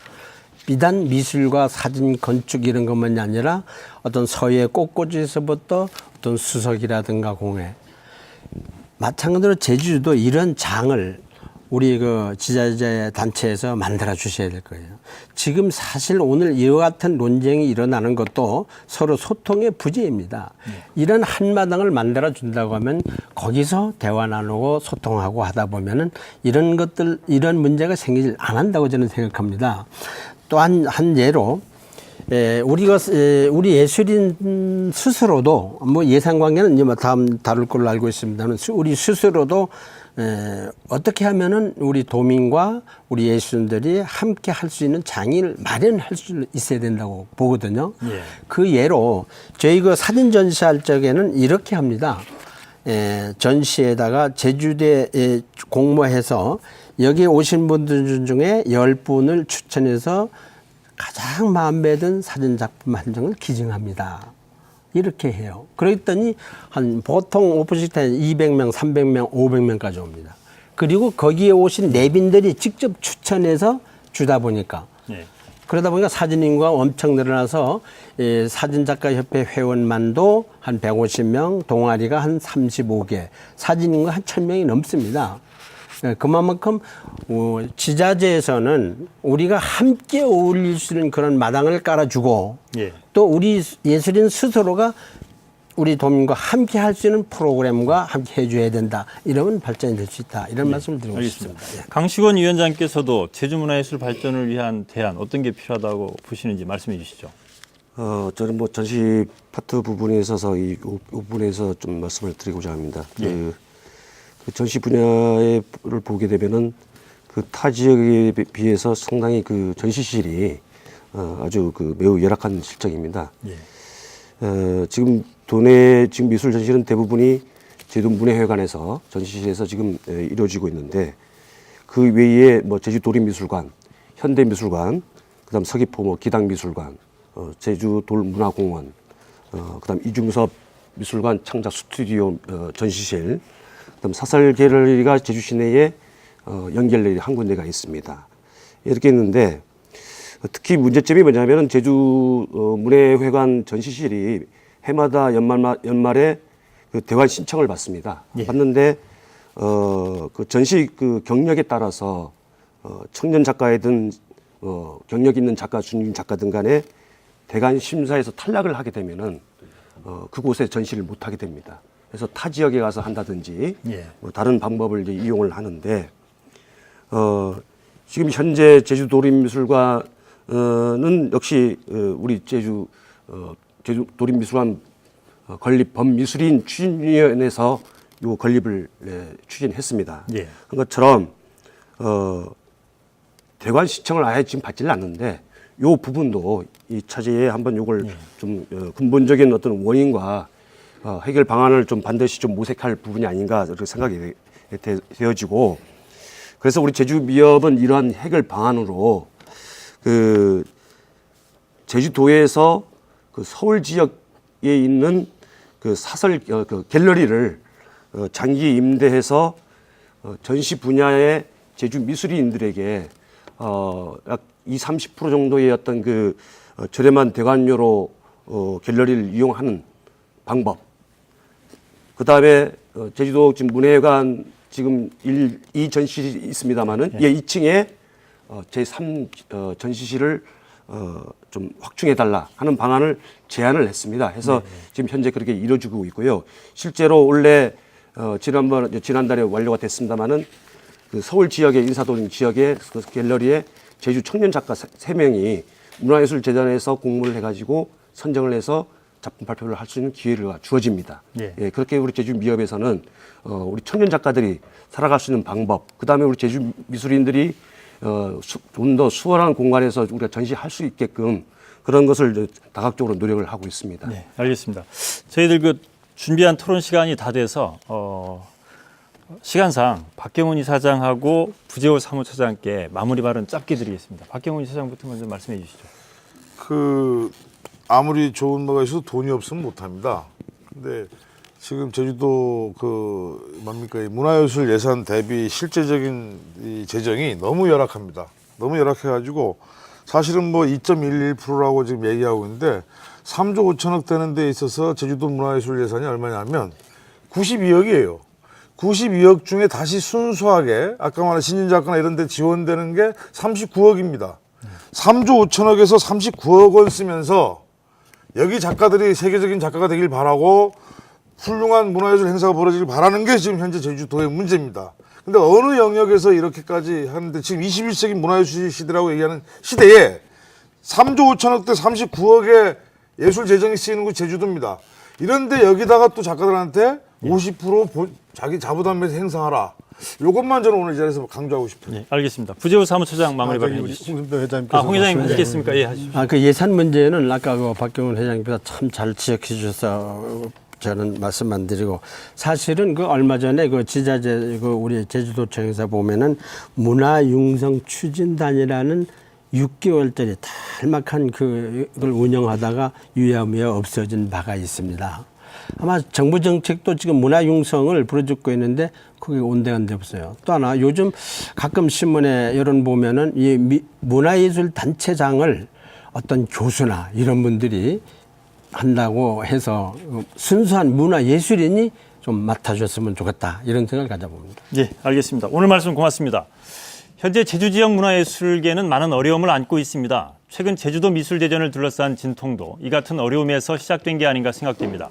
비단 미술과 사진, 건축 이런 것만이 아니라 어떤 서예 꽃꽂이에서부터 어떤 수석이라든가 공예. 마찬가지로 제주도 이런 장을 우리 그 지자체 단체에서 만들어 주셔야 될 거예요. 지금 사실 오늘 이와 같은 논쟁이 일어나는 것도 서로 소통의 부재입니다. 이런 한마당을 만들어 준다고 하면 거기서 대화 나누고 소통하고 하다 보면은 이런 것들, 이런 문제가 생기질 안 한다고 저는 생각합니다. 또 한 예로 우리 예술인 스스로도 뭐 예산 관계는 이제 뭐 다음 다룰 걸로 알고 있습니다만 우리 스스로도 어떻게 하면은 우리 도민과 우리 예술인들이 함께 할 수 있는 장을 마련할 수 있어야 된다고 보거든요. 예. 그 예로 저희 그 사진 전시할 적에는 이렇게 합니다. 전시에다가 제주대에 공모해서 여기 오신 분들 중에 10분을 추천해서 가장 마음에 든 사진 작품 한 장을 기증합니다. 이렇게 해요. 그랬더니 한 보통 오픈식 때 200명, 300명, 500명까지 옵니다. 그리고 거기에 오신 내빈들이 직접 추천해서 주다 보니까 네. 그러다 보니까 사진 인구가 엄청 늘어나서 사진작가협회 회원만도 한 150명, 동아리가 한 35개, 사진 인구가 한 1000명이 넘습니다. 그만큼 지자체에서는 우리가 함께 어울릴 수 있는 그런 마당을 깔아주고 예. 또 우리 예술인 스스로가 우리 도민과 함께 할 수 있는 프로그램과 함께 해줘야 된다. 이러면 발전이 될 수 있다. 이런 말씀을 드리고 알겠습니다. 싶습니다. 예. 강식원 위원장께서도 제주문화예술 발전을 위한 대안 어떤 게 필요하다고 보시는지 말씀해 주시죠. 저는 뭐 전시 파트 부분에 있어서 이 부분에서 좀 말씀을 드리고자 합니다. 그 전시 분야를 보게 되면은 그 타 지역에 비해서 상당히 그 전시실이 아주 그 매우 열악한 실정입니다. 지금 도내 지금 미술 전시는 대부분이 제주 문예회관에서 전시실에서 지금 이루어지고 있는데 그 외에 뭐 제주 도립미술관, 현대미술관, 그다음 서귀포 뭐 기당미술관, 제주 돌문화공원, 그다음 이중섭 미술관 창작 스튜디오 전시실, 그다음 사설 갤러리가 제주 시내에 연결이 한 군데가 있습니다. 이렇게 있는데 특히 문제점이 뭐냐면은 제주 문예회관 전시실이 해마다 연말에 그 대관 신청을 받습니다. 받는데 그 전시 그 경력에 따라서 청년 작가이든 경력 있는 작가, 중진 작가든 간에 대관 심사에서 탈락을 하게 되면은 그곳에 전시를 못 하게 됩니다. 그래서 타 지역에 가서 한다든지 뭐 다른 방법을 이제 이용을 하는데 지금 현재 제주 도립미술관은 역시 우리 제주 도립미술관 건립 범미술인 추진위원회에서 요 건립을 추진했습니다. 그런 것처럼 대관 신청을 아예 지금 받지를 않는데 요 부분도 이 차제에 한번 요걸 좀 근본적인 어떤 원인과 해결 방안을 좀 반드시 좀 모색할 부분이 아닌가 그렇게 생각이 되어지고, 그래서 우리 제주미협은 이러한 해결 방안으로 그 제주도에서 그 서울 지역에 있는 그 사설 그 갤러리를 장기 임대해서 전시 분야의 제주 미술인들에게 약 20-30% 정도의 어떤 그 저렴한 대관료로 갤러리를 이용하는 방법. 그 다음에 제주도 지금 문예관 지금 2 전시실이 있습니다만은 2층에 제3 전시실을 좀 확충해달라 하는 방안을 제안을 했습니다. 해서 지금 현재 그렇게 이루어지고 있고요. 실제로 원래 지난달에 완료가 됐습니다만은 그 서울 지역의 인사동 지역의 그 갤러리에 제주 청년 작가 3명이 문화예술재단에서 공모를 해가지고 선정을 해서 작품 발표를 할 수 있는 기회가 주어집니다. 예, 그렇게 우리 제주미협에서는 우리 청년 작가들이 살아갈 수 있는 방법, 그 다음에 우리 제주 미술인들이 좀 더 수월한 공간에서 우리가 전시할 수 있게끔 그런 것을 다각적으로 노력을 하고 있습니다. 네, 알겠습니다. 저희들 그 준비한 토론 시간이 다 돼서 시간상 박경훈 이사장하고 부재호 사무처장께 마무리 발언 짧게 드리겠습니다. 박경훈 이사장부터 먼저 말씀해 주시죠. 아무리 좋은 뭐가 있어도 돈이 없으면 못합니다. 근데 지금 제주도 이 문화예술 예산 대비 실제적인 이 재정이 너무 열악합니다. 너무 열악해가지고 사실은 뭐 2.11%라고 지금 얘기하고 있는데 3조 5천억 되는 데 있어서 제주도 문화예술 예산이 얼마냐면 92억이에요. 92억 중에 다시 순수하게 아까 말한 신인작가나 이런 데 지원되는 게 39억입니다. 3조 5천억에서 39억 원 쓰면서 여기 작가들이 세계적인 작가가 되길 바라고 훌륭한 문화예술 행사가 벌어지길 바라는 게 지금 현재 제주도의 문제입니다. 근데 어느 영역에서 이렇게까지 하는데 지금 21세기 문화예술 시대라고 얘기하는 시대에 3조 5천억 대 39억의 예술 재정이 쓰이는 곳이 제주도입니다. 이런데 여기다가 또 작가들한테 50% 자기 자부담에서 행사하라. 이것만 저는 오늘 이 자리에서 강조하고 싶어요. 네, 알겠습니다. 부재호 사무처장 마무리 발언 해주시죠. 홍준표 회장님께서 홍 회장님 하시겠습니까? 예, 하시죠. 그 예산 문제는 아까 그 박경훈 회장님께서 참 잘 지적해 주셔서 저는 말씀만 드리고, 사실은 그 얼마 전에 그 지자체 우리 제주도청에서 보면은 문화융성 추진단이라는 6개월짜리 탈막한 그걸 운영하다가 유야무야 없어진 바가 있습니다. 아마 정부 정책도 지금 문화융성을 부르짖고 있는데 그게 온데간데 없어요. 또 하나 요즘 가끔 신문에 여론 보면은 이 문화예술 단체장을 어떤 교수나 이런 분들이 한다고 해서 순수한 문화예술인이 좀 맡아줬으면 좋겠다 이런 생각을 가져봅니다. 네, 알겠습니다. 오늘 말씀 고맙습니다. 현재 제주 지역 문화예술계는 많은 어려움을 안고 있습니다. 최근 제주도 미술대전을 둘러싼 진통도 이 같은 어려움에서 시작된 게 아닌가 생각됩니다.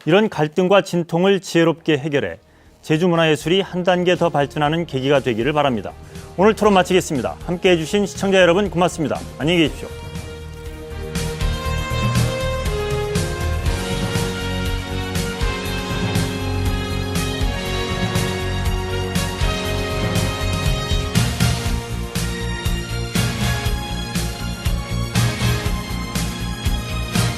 이런 갈등과 진통을 지혜롭게 해결해 제주 문화예술이 한 단계 더 발전하는 계기가 되기를 바랍니다. 오늘 토론 마치겠습니다. 함께해 주신 시청자 여러분 고맙습니다. 안녕히 계십시오.